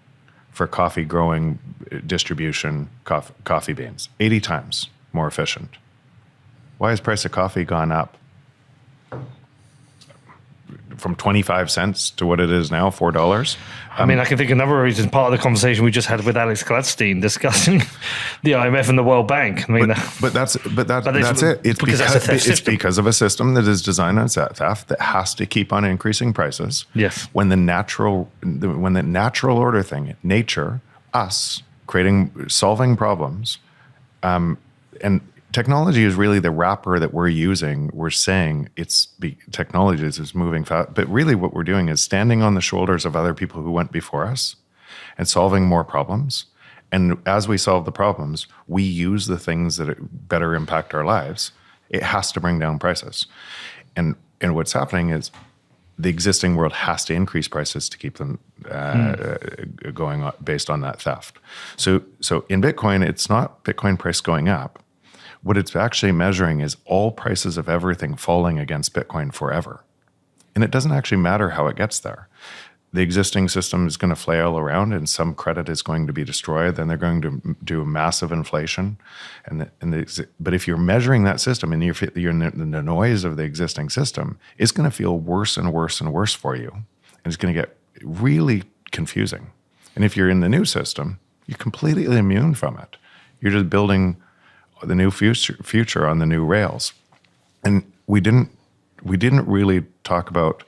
for coffee growing, distribution, coffee beans. 80 times more efficient. Why has price of coffee gone up from 25 cents to what it is now, $4? I mean, I can think another reason, part of the conversation we just had with Alex Gladstein discussing the IMF and the World Bank. I mean, but that's it. It's because of a system that is designed on theft that has to keep on increasing prices. Yes. When the natural order thing, nature, us solving problems, and technology is really the wrapper that we're using. We're saying technology is moving fast, but really what we're doing is standing on the shoulders of other people who went before us and solving more problems. And as we solve the problems, we use the things that better impact our lives. It has to bring down prices. And what's happening is the existing world has to increase prices to keep them going on based on that theft. So in Bitcoin, it's not Bitcoin price going up. What it's actually measuring is all prices of everything falling against Bitcoin forever. And it doesn't actually matter how it gets there. The existing system is going to flail around, and some credit is going to be destroyed. Then they're going to do massive inflation. But if you're measuring that system and you're in the noise of the existing system, it's going to feel worse and worse and worse for you. And it's going to get really confusing. And if you're in the new system, you're completely immune from it. You're just building the new future on the new rails. And we didn't really talk about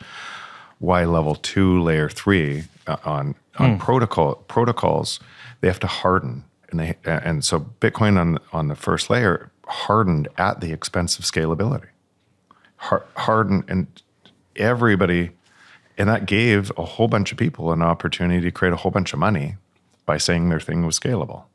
why level 2, layer 3 on protocols, they have to harden. And so Bitcoin on the first layer hardened at the expense of scalability. Hardened, and everybody, and that gave a whole bunch of people an opportunity to create a whole bunch of money by saying their thing was scalable.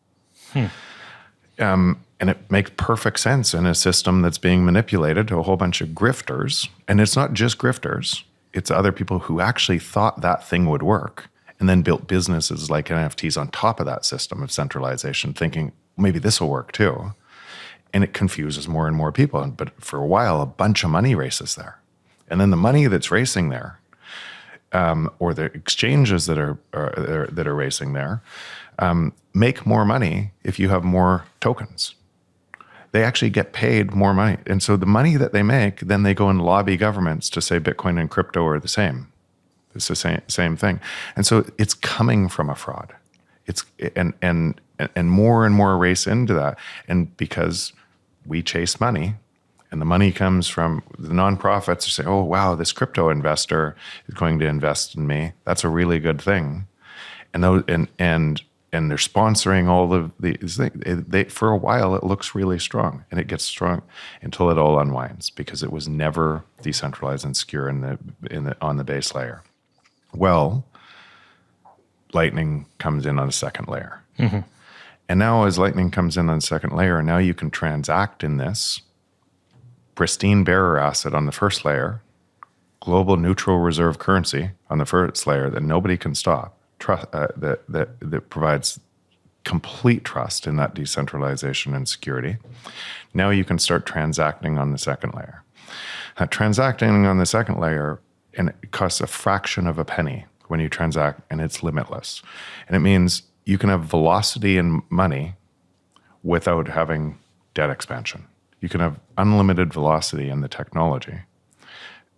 And it makes perfect sense in a system that's being manipulated to a whole bunch of grifters. And it's not just grifters. It's other people who actually thought that thing would work and then built businesses like NFTs on top of that system of centralization, thinking maybe this will work too. And it confuses more and more people. But for a while, a bunch of money races there. And then the money that's racing there, or the exchanges that are racing there, make more money if you have more tokens. They actually get paid more money. And so the money that they make, then they go and lobby governments to say Bitcoin and crypto are the same. It's the same thing. And so it's coming from a fraud. It's and more race into that. And because we chase money, and the money comes from the nonprofits who say, oh, wow, this crypto investor is going to invest in me. That's a really good thing. And they're sponsoring all of these things. For a while, it looks really strong, and it gets strong until it all unwinds because it was never decentralized and secure on the base layer. Well, Lightning comes in on the second layer. Mm-hmm. And now as Lightning comes in on the second layer, now you can transact in this pristine bearer asset on the first layer, global neutral reserve currency on the first layer that nobody can stop, that provides complete trust in that decentralization and security. Now you can start transacting on the second layer. Transacting on the second layer, and it costs a fraction of a penny when you transact, and it's limitless. And it means you can have velocity in money without having debt expansion. You can have unlimited velocity in the technology.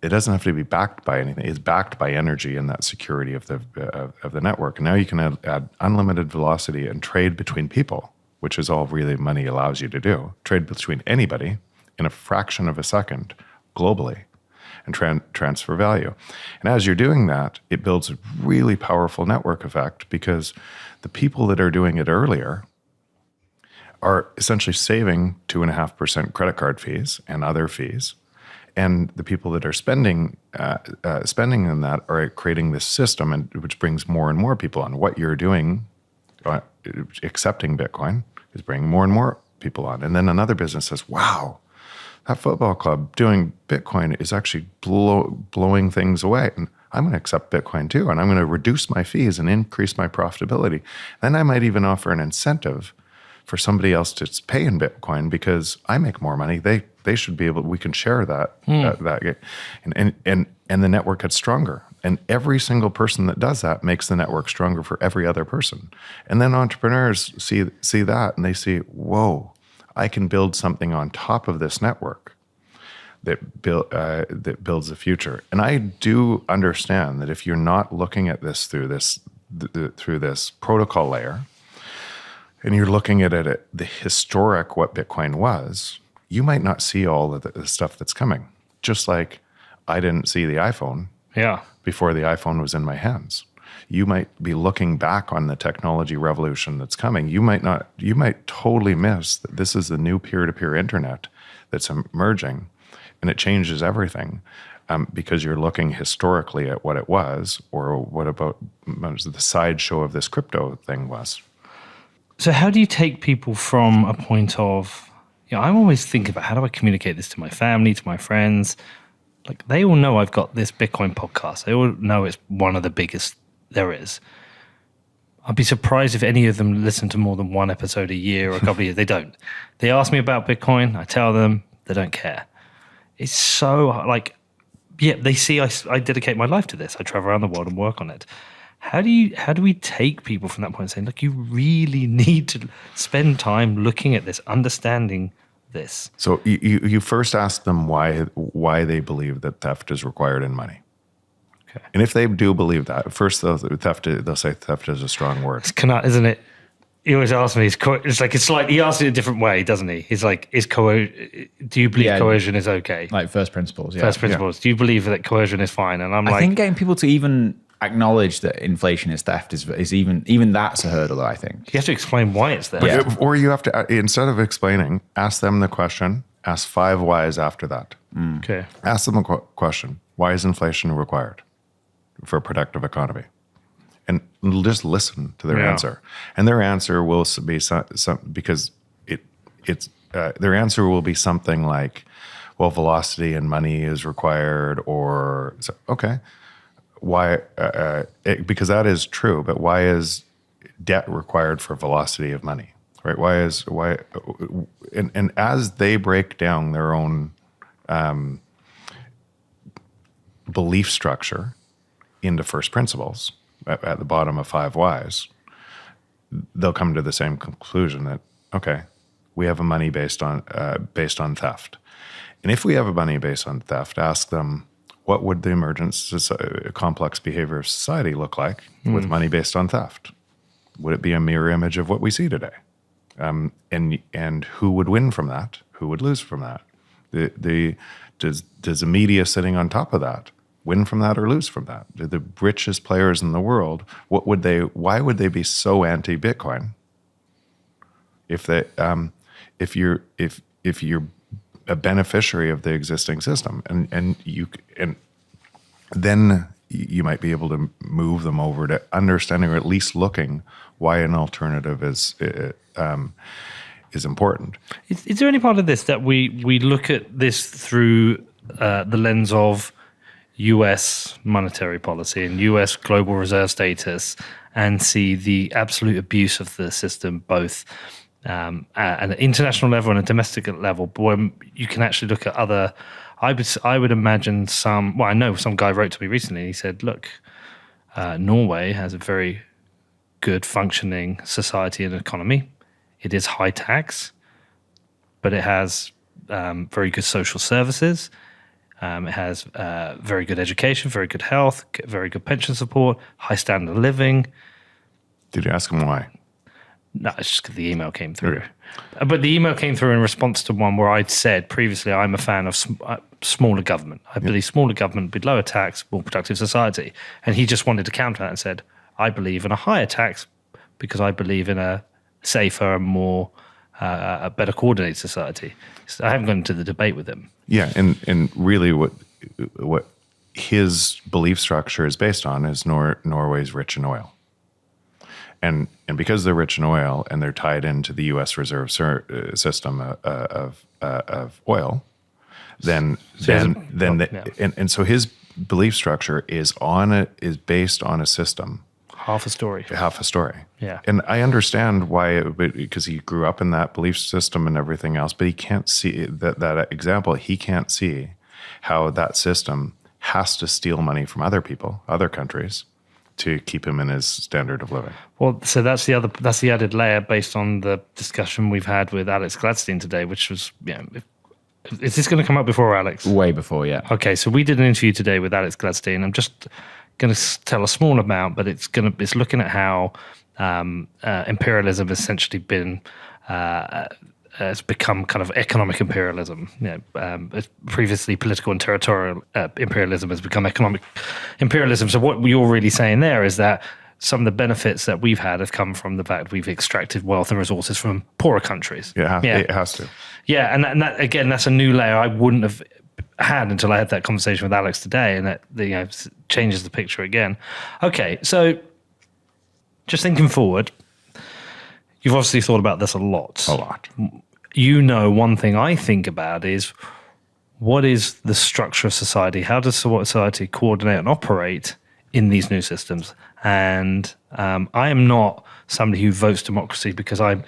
It doesn't have to be backed by anything. It's backed by energy and that security of the network. And now you can add unlimited velocity and trade between people, which is all really money allows you to do. Trade between anybody in a fraction of a second globally and transfer value. And as you're doing that, it builds a really powerful network effect because the people that are doing it earlier are essentially saving 2.5% credit card fees and other fees. And the people that are spending in that are creating this system, which brings more and more people on. What you're doing, accepting Bitcoin, is bringing more and more people on. And then another business says, wow, that football club doing Bitcoin is actually blowing things away. And I'm going to accept Bitcoin too. And I'm going to reduce my fees and increase my profitability. Then I might even offer an incentive for somebody else to pay in Bitcoin because I make more money. They should be able. We can share that and the network gets stronger. And every single person that does that makes the network stronger for every other person. And then entrepreneurs see that and they see, whoa, I can build something on top of this network that builds the future. And I do understand that if you're not looking at this through this protocol layer, and you're looking at it the historic what Bitcoin was, you might not see all of the stuff that's coming. Just like I didn't see the iPhone before the iPhone was in my hands. You might be looking back on the technology revolution that's coming. You might totally miss that this is the new peer-to-peer internet that's emerging, and it changes everything because you're looking historically at what it was or what the sideshow of this crypto thing was. So how do you take people from a point of, I'm always thinking about how do I communicate this to my family, to my friends? Like they all know I've got this Bitcoin podcast. They all know it's one of the biggest there is. I'd be surprised if any of them listen to more than one episode a year or a couple of years. They don't. They ask me about Bitcoin. I tell them. They don't care. It's so they see I dedicate my life to this. I travel around the world and work on it. How do we take people from that point and say, look, you really need to spend time looking at this, understanding this? So you first ask them why they believe that theft is required in money. Okay. And if they do believe that, first they'll say theft is a strong word. It's is not it? He always asks me, he asks it a different way, doesn't he? He's like, do you believe coercion is okay? Like first principles, yeah. First principles. Yeah. Do you believe that coercion is fine? And I think getting people to even acknowledge that inflation is theft is even that's a hurdle, I think. You have to explain why it's there. Yeah. Or you have to, instead of explaining, ask them the question, ask 5 whys after that. Okay. Ask them a question. Why is inflation required for a productive economy? And just listen to their answer. And their answer will be because their answer will be something like, well, velocity and money is required, or, okay. Why? Because that is true, but why is debt required for velocity of money? Right? And as they break down their own belief structure into first principles at the bottom of 5 whys, they'll come to the same conclusion that, okay, we have a money based on theft. And if we have a money based on theft, ask them, what would the complex behavior of society look like with money based on theft? Would it be a mirror image of what we see today? And who would win from that? Who would lose from that? Does the media sitting on top of that win from that or lose from that? Do the richest players in the world, why would they be so anti-Bitcoin? If you're a beneficiary of the existing system, and then you might be able to move them over to understanding, or at least looking why an alternative is important. Is there any part of this that we look at this through the lens of US monetary policy and US global reserve status, and see the absolute abuse of the system, both at an international level and a domestic level, but when you can actually look at other, I would imagine I know some guy wrote to me recently, he said, look, Norway has a very good functioning society and economy. It is high tax, but it has very good social services. It has very good education, very good health, very good pension support, high standard of living. Did you ask him why? No, it's just because the email came through. But the email came through in response to one where I'd said previously I'm a fan of smaller government. I believe smaller government would be lower tax, more productive society. And he just wanted to counter that and said, I believe in a higher tax because I believe in a safer and more a better coordinated society. So I haven't gone into the debate with him. Yeah, and really what his belief structure is based on is Norway's rich in oil. And because they're rich in oil and they're tied into the U.S. reserve system of oil, then so his belief structure is based on a system. Half a story. Yeah. And I understand why, because he grew up in that belief system and everything else, but he can't see that example. He can't see how that system has to steal money from other people, other countries, to keep him in his standard of living. Well, so that's the added layer based on the discussion we've had with Alex Gladstein today, which was, is this going to come up before, Alex? Way before, yeah. Okay, so we did an interview today with Alex Gladstein. I'm just going to tell a small amount, but it's looking at how imperialism has essentially been has become kind of economic imperialism. Previously political and territorial imperialism has become economic imperialism. So what you're really saying there is that some of the benefits that we've had have come from the fact we've extracted wealth and resources from poorer countries. It has to. Yeah, and that again, that's a new layer I wouldn't have had until I had that conversation with Alex today, and that changes the picture again. Okay, so just thinking forward, you've obviously thought about this a lot. A lot. One thing I think about is, what is the structure of society? How does society coordinate and operate in these new systems? And I am not somebody who votes democracy because I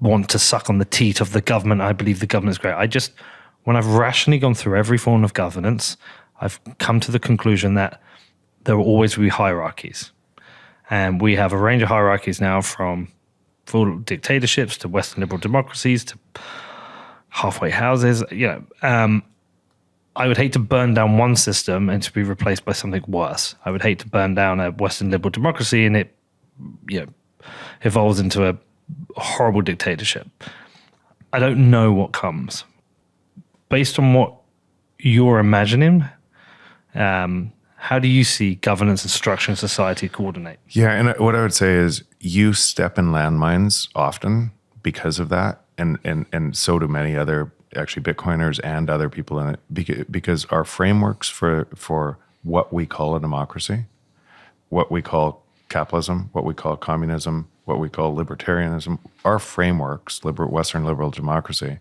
want to suck on the teat of the government. I believe the government is great. When I've rationally gone through every form of governance, I've come to the conclusion that there will always be hierarchies. And we have a range of hierarchies now, from full dictatorships to Western liberal democracies to halfway houses. I would hate to burn down one system and to be replaced by something worse. I would hate to burn down a Western liberal democracy and it evolves into a horrible dictatorship. I don't know what comes. Based on what you're imagining, how do you see governance and structure in society coordinate? Yeah, and what I would say is you step in landmines often because of that, and so do many other actually Bitcoiners and other people in it, because our frameworks for what we call a democracy, what we call capitalism, what we call communism, what we call libertarianism, our frameworks, Western liberal democracy,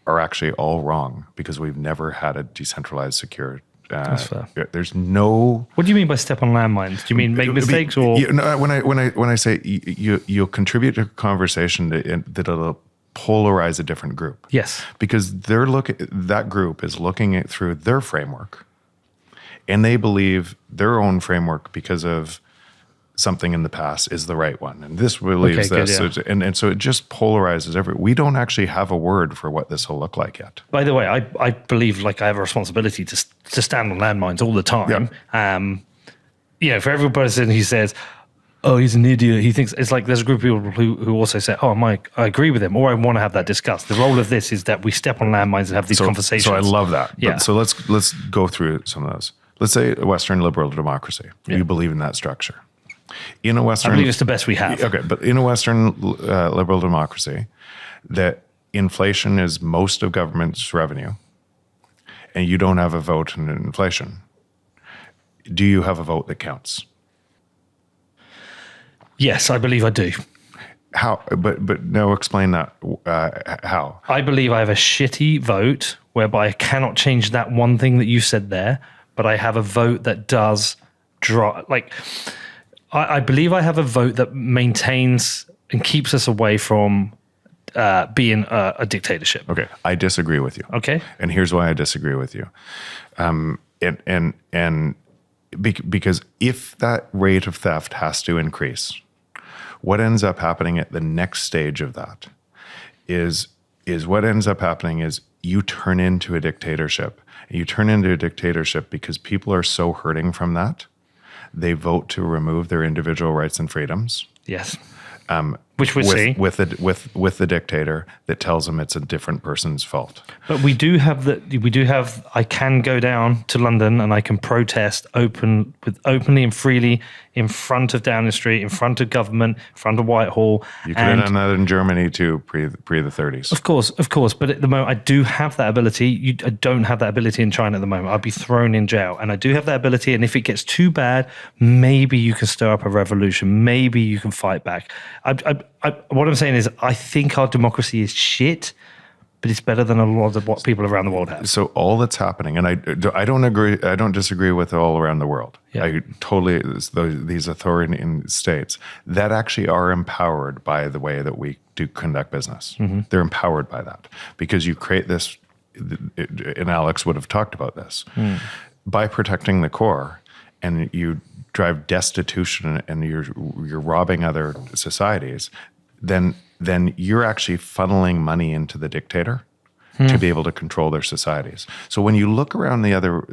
are actually all wrong because we've never had a decentralized, secure. That's fair. There's no. What do you mean by step on landmines? Do you mean make mistakes, or when I say you'll contribute to a conversation that'll polarize a different group? Yes, because that group is looking at through their framework, and they believe their own framework because of something in the past is the right one, and this believes Okay, this, good, yeah. and so it just polarizes we don't actually have a word for what this will look like yet. By the way, I believe like I have a responsibility to stand on landmines all the time. For every person who says, "Oh, he's an idiot," he thinks it's like there's a group of people who also say, "Oh, Mike, I agree with him," or I want to have that discussed. The role of this is that we step on landmines and have these conversations. So I love that. Yeah. So let's go through some of those. Let's say a Western liberal democracy. You believe in that structure. In a Western, I believe it's the best we have. Okay, but in a Western liberal democracy, that inflation is most of government's revenue, and you don't have a vote in inflation. Do you have a vote that counts? Yes, I believe I do. How? But no, explain that. How? I believe I have a shitty vote whereby I cannot change that one thing that you said there, but I have a vote that does draw. Like, I believe I have a vote that maintains and keeps us away from being a dictatorship. Okay, I disagree with you. Okay, and here's why I disagree with you. Because if that rate of theft has to increase, what ends up happening at the next stage of that is what ends up happening is you turn into a dictatorship. And you turn into a dictatorship because people are so hurting from that, they vote to remove their individual rights and freedoms. Yes. Which we see with the dictator that tells them it's a different person's fault. But we do have I can go down to London and I can protest openly and freely in front of Downing Street, in front of government, in front of Whitehall. You could have done that in Germany too, pre the 30s. Of course. But at the moment, I do have that ability. I don't have that ability in China at the moment. I'd be thrown in jail. And I do have that ability. And if it gets too bad, maybe you can stir up a revolution. Maybe you can fight back. What I'm saying is I think our democracy is shit, but it's better than a lot of what people around the world have. So all that's happening, and I don't agree, I don't disagree with all around the world. Yeah. I totally, these authoritarian states that actually are empowered by the way that we do conduct business. Mm-hmm. They're empowered by that because you create this, and Alex would have talked about this, by protecting the core, and you drive destitution and you're robbing other societies, then you're actually funneling money into the dictator to be able to control their societies. So when you look around the other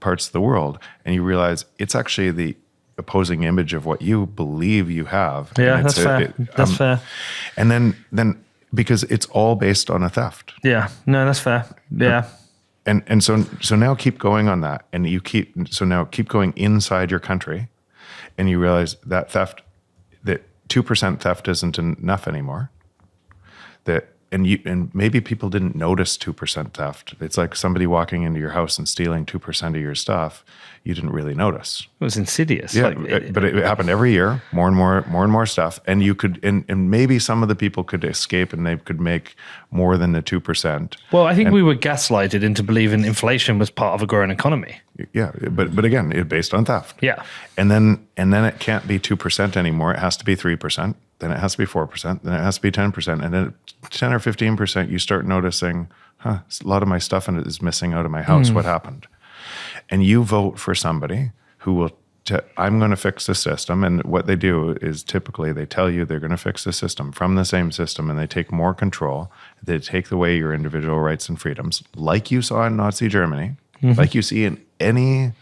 parts of the world and you realize it's actually the opposing image of what you believe you have. Yeah, that's fair. That's fair. And then because it's all based on a theft. Yeah, no, that's fair. Yeah. And so now keep going on that, and now keep going inside your country, and you realize that 2% theft isn't enough anymore. And maybe people didn't notice 2% theft. It's like somebody walking into your house and stealing 2% of your stuff. You didn't really notice. It was insidious. Yeah, but it happened every year, more and more stuff. And you could, and maybe some of the people could escape and they could make more than the 2%. Well, I think we were gaslighted into believing inflation was part of a growing economy. Yeah, but again, it's based on theft. Yeah. And then it can't be 2% anymore. It has to be 3%. Then it has to be 4%. Then it has to be 10%. And then 10 or 15%, you start noticing, a lot of my stuff is missing out of my house. What happened? And you vote for somebody who will, I'm going to fix the system. And what they do is typically they tell you they're going to fix the system from the same system, and they take more control. They take away your individual rights and freedoms, like you saw in Nazi Germany, like you see in any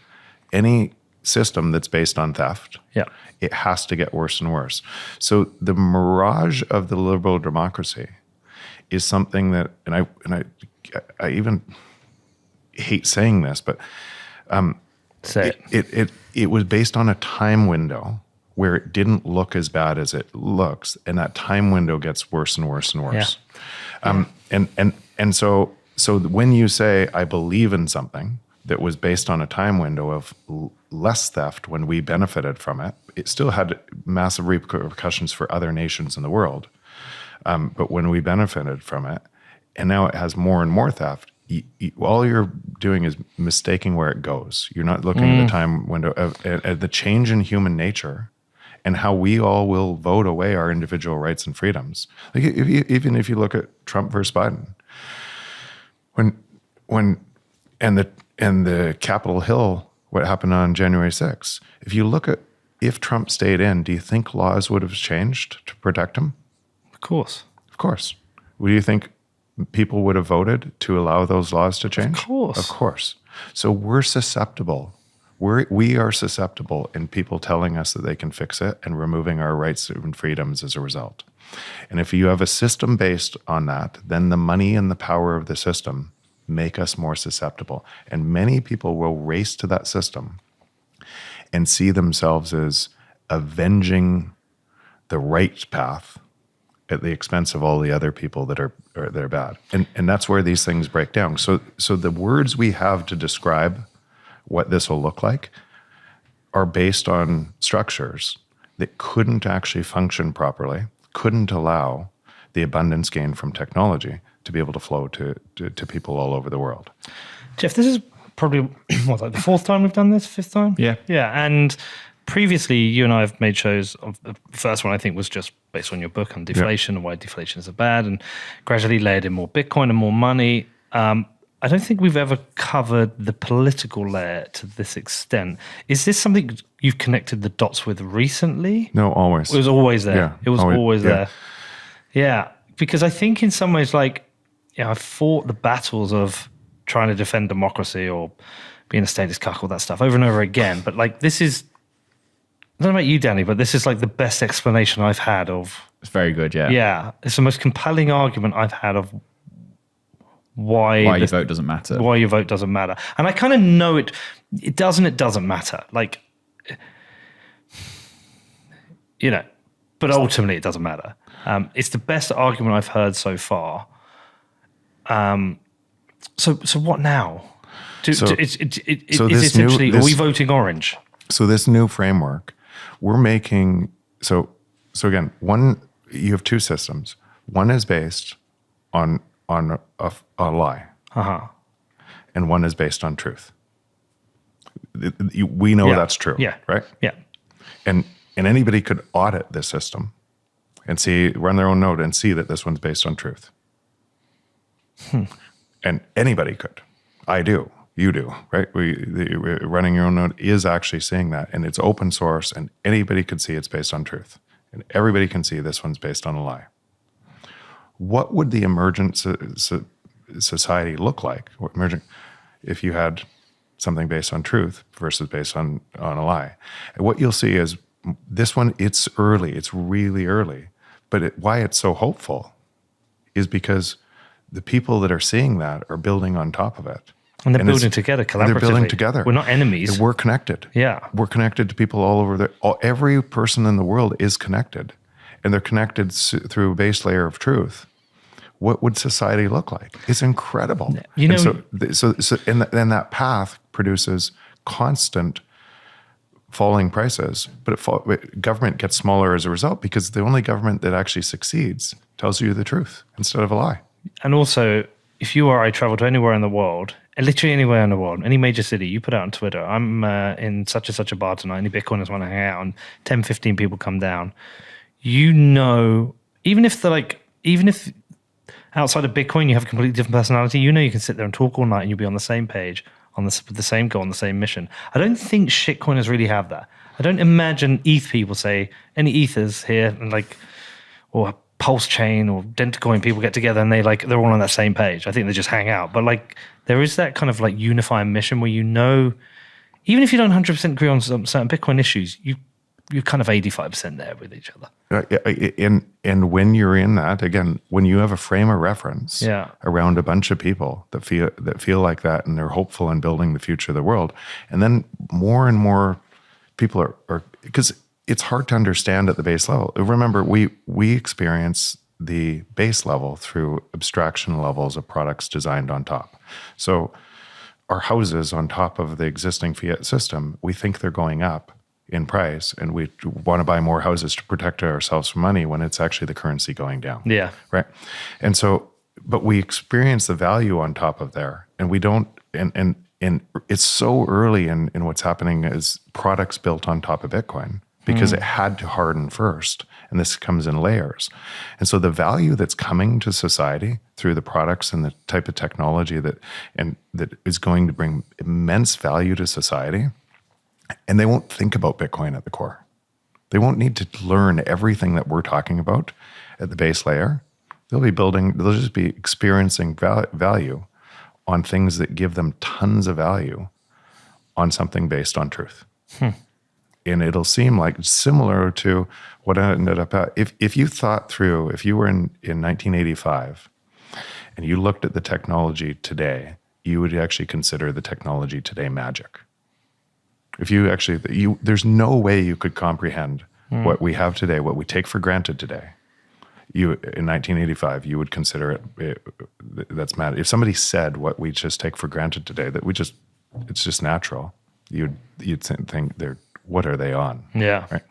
system that's based on theft. Yeah. It has to get worse and worse. So the mirage of the liberal democracy is something that, and I even hate saying this, but it was based on a time window where it didn't look as bad as it looks, and that time window gets worse and worse and worse. Yeah. And so when you say I believe in something that was based on a time window of less theft when we benefited from it, it still had massive repercussions for other nations in the world. But when we benefited from it, and now it has more and more theft, all you're doing is mistaking where it goes. You're not looking at the time window of the change in human nature and how we all will vote away our individual rights and freedoms. Like even if you look at Trump versus Biden, and the Capitol Hill, what happened on January 6th, if you look at if Trump stayed in, do you think laws would have changed to protect him? Of course. Of course. Do you think people would have voted to allow those laws to change? Of course. Of course. So we're susceptible. We are susceptible in people telling us that they can fix it and removing our rights and freedoms as a result. And if you have a system based on that, then the money and the power of the system make us more susceptible. And many people will race to that system and see themselves as avenging the right path at the expense of all the other people that are bad. And that's where these things break down. So the words we have to describe what this will look like are based on structures that couldn't actually function properly, couldn't allow the abundance gained from technology to be able to flow to people all over the world. Jeff, this is probably like the fourth time we've done this, fifth time? Yeah. Yeah. And previously, you and I have made shows. The first one, I think, was just based on your book on deflation and why deflation is bad, and gradually layered in more Bitcoin and more money. I don't think we've ever covered the political layer to this extent. Is this something you've connected the dots with recently? No, always. It was always there. Yeah, it was always there. Yeah, because I think in some ways, like, I fought the battles of trying to defend democracy or being a statist cuck, all that stuff over and over again. But like, this is, I don't know about you, Danny, but this is like the best explanation I've had of. It's very good, yeah. Yeah, it's the most compelling argument I've had of why your vote doesn't matter. Why your vote doesn't matter. And I kind of know it doesn't matter. Like, but ultimately it doesn't matter. It's the best argument I've heard so far. So what now? Is essentially, are we voting orange? So this new framework, we're making, so again, you have two systems. One is based on a lie, and one is based on truth. We know that's true, right? Yeah. And anybody could audit this system and run their own node and see that this one's based on truth. And anybody could. I do. You do, right? Running your own node is actually seeing that, and it's open source, and anybody could see it's based on truth, and everybody can see this one's based on a lie. What would the emergent society look like? If you had something based on truth versus based on a lie? And what you'll see is this one. It's early. It's really early, but why it's so hopeful is because the people that are seeing that are building on top of it. And they're building together collaboratively. They're building together. We're not enemies. And we're connected. Yeah. We're connected to people all over every person in the world is connected. And they're connected through a base layer of truth. What would society look like? It's incredible. And then that path produces constant falling prices, but government gets smaller as a result because the only government that actually succeeds tells you the truth instead of a lie. And also, if you or I travel to anywhere in the world, literally anywhere in the world, any major city, you put out on Twitter, I'm in such and such a bar tonight, any Bitcoiners want to hang out, and 10, 15 people come down, even if outside of Bitcoin you have a completely different personality, you can sit there and talk all night and you'll be on the same page, with the same goal, on the same mission. I don't think shitcoiners really have that. I don't imagine ETH people say, any ethers here, and or Pulse Chain or Dentacoin people get together and they're all on that same page. I think they just hang out. But there is that kind of unifying mission where even if you don't 100% agree on some certain Bitcoin issues, you're kind of 85% there with each other. And when you're in that, again, when you have a frame of reference around a bunch of people that feel like that and they're hopeful in building the future of the world, and then more and more people are because it's hard to understand at the base level. Remember, we experience the base level through abstraction levels of products designed on top. So our houses on top of the existing fiat system, we think they're going up in price, and we want to buy more houses to protect ourselves from money when it's actually the currency going down. Yeah. Right. And so, but we experience the value on top of there, and we don't, and it's so early in what's happening as products built on top of Bitcoin, because it had to harden first, and this comes in layers. And so the value that's coming to society through the products and the type of technology that is going to bring immense value to society, and they won't think about Bitcoin at the core. They won't need to learn everything that we're talking about at the base layer. They'll just be experiencing value on things that give them tons of value on something based on truth. And it'll seem like similar to what I ended up at. If you thought through, if you were in 1985 and you looked at the technology today, you would actually consider the technology today magic. If you actually, there's no way you could comprehend what we have today, what we take for granted today. In 1985, you would consider it that's mad. If somebody said what we just take for granted today, that it's just natural, you'd think what are they on? Yeah. Right.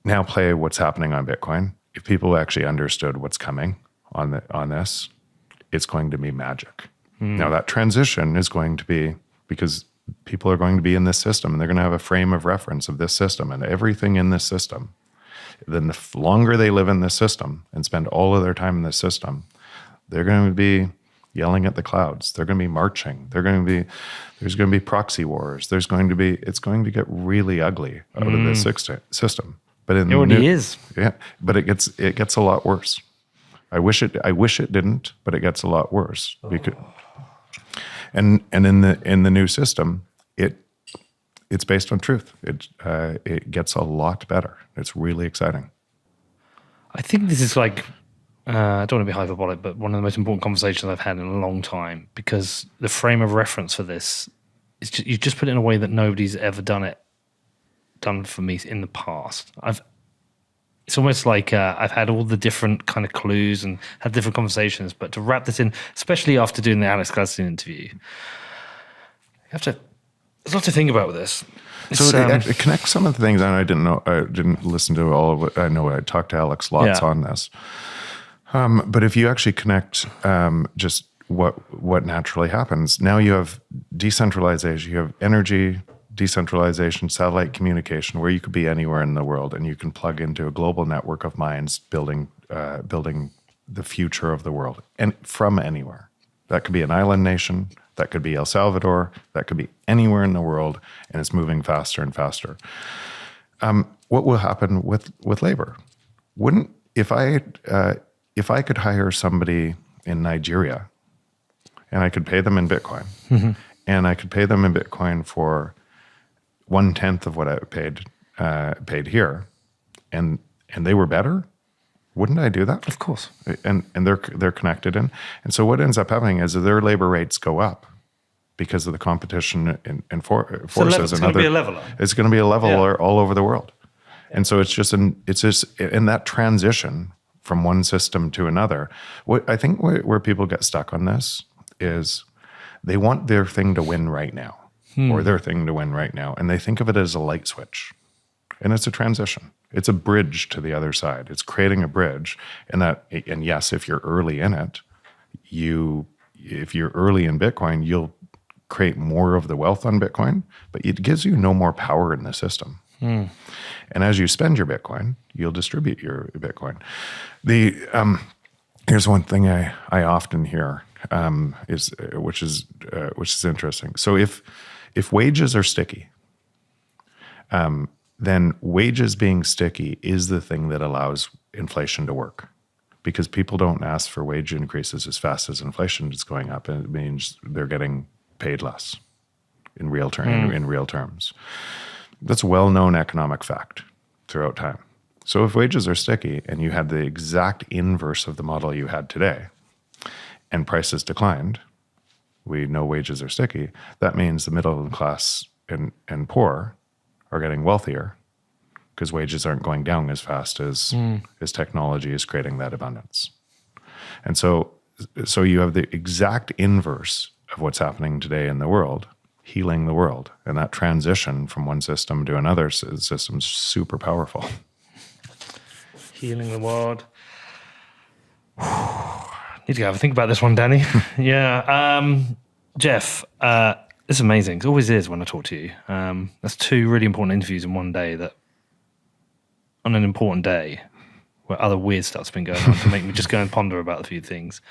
Now play what's happening on Bitcoin. If people actually understood what's coming on this, it's going to be magic. Now that transition is going to be because people are going to be in this system and they're going to have a frame of reference of this system and everything in this system. Then the longer they live in this system and spend all of their time in this system, they're going to be yelling at the clouds. They're going to be marching. There's going to be proxy wars. It's going to get really ugly out of this system. But it already is. Yeah, but it gets a lot worse. I wish it didn't, but it gets a lot worse. And in the new system, it's based on truth. It gets a lot better. It's really exciting. I think this is like, I don't want to be hyperbolic, but one of the most important conversations I've had in a long time, because the frame of reference for this is you just put it in a way that nobody's ever done for me in the past. It's almost like I've had all the different kind of clues and had different conversations, but to wrap this in, especially after doing the Alex Gladstone interview, there's a lot to think about with this. It connects some of the things, and I didn't listen to all of it. I know I talked to Alex lots on this. But if you actually connect just what naturally happens, now you have decentralization, you have energy decentralization, satellite communication, where you could be anywhere in the world and you can plug into a global network of minds building the future of the world, and from anywhere. That could be an island nation, that could be El Salvador, that could be anywhere in the world, and it's moving faster and faster. What will happen with labor? If I could hire somebody in Nigeria and I could pay them in Bitcoin, and I could pay them in Bitcoin for 1/10 of what I paid here, and they were better, wouldn't I do that? Of course. And they're connected in. And so what ends up happening is that their labor rates go up because of the competition in forces. It's going to be a leveler. It's going to be a leveler all over the world. And so it's just in that transition from one system to another. What I think where people get stuck on this is they want their thing to win right now, or their thing to win right now, and they think of it as a light switch. And it's a transition. It's a bridge to the other side. It's creating a bridge, and yes, if you're early in it, if you're early in Bitcoin, you'll create more of the wealth on Bitcoin, but it gives you no more power in the system. And as you spend your Bitcoin, you'll distribute your Bitcoin. Here's one thing I often hear which is interesting. So if wages are sticky, then wages being sticky is the thing that allows inflation to work, because people don't ask for wage increases as fast as inflation is going up, and it means they're getting paid less in real terms. That's a well-known economic fact throughout time. So if wages are sticky and you had the exact inverse of the model you had today, and prices declined, we know wages are sticky, that means the middle class and poor are getting wealthier because wages aren't going down as fast as technology is creating that abundance. And so you have the exact inverse of what's happening today in the world, healing the world. And that transition from one system to another system is super powerful. Healing the world. Need to go have a think about this one, Danny. Yeah. Jeff, it's amazing. It always is when I talk to you. That's two really important interviews in one day, that on an important day where other weird stuff's been going on to make me just go and ponder about a few things.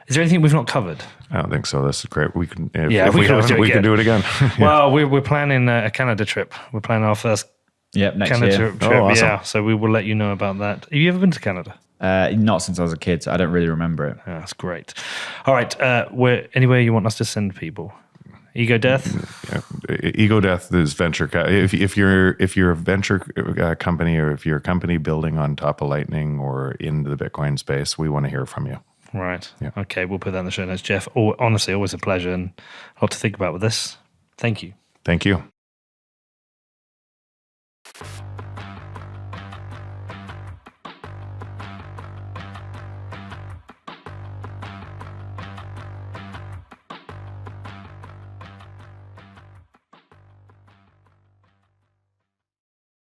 Is there anything we've not covered? I don't think so. This is great. We can, if we can do it again. Can do it again. Well, we're planning a Canada trip. We're planning our first Yep, next Canada year. trip. awesome. Yeah, so we will let you know about that. Have you ever been to Canada? Not since I was a kid, so I don't really remember it. Yeah, that's great. All right, anywhere you want us to send people? Ego Death? Ego Death is venture. If you're a venture company, or if you're a company building on top of Lightning or in the Bitcoin space, we want to hear from you. Right. Yeah. Okay, we'll put that in the show notes. Jeff, honestly, always a pleasure and a lot to think about with this. Thank you. Thank you.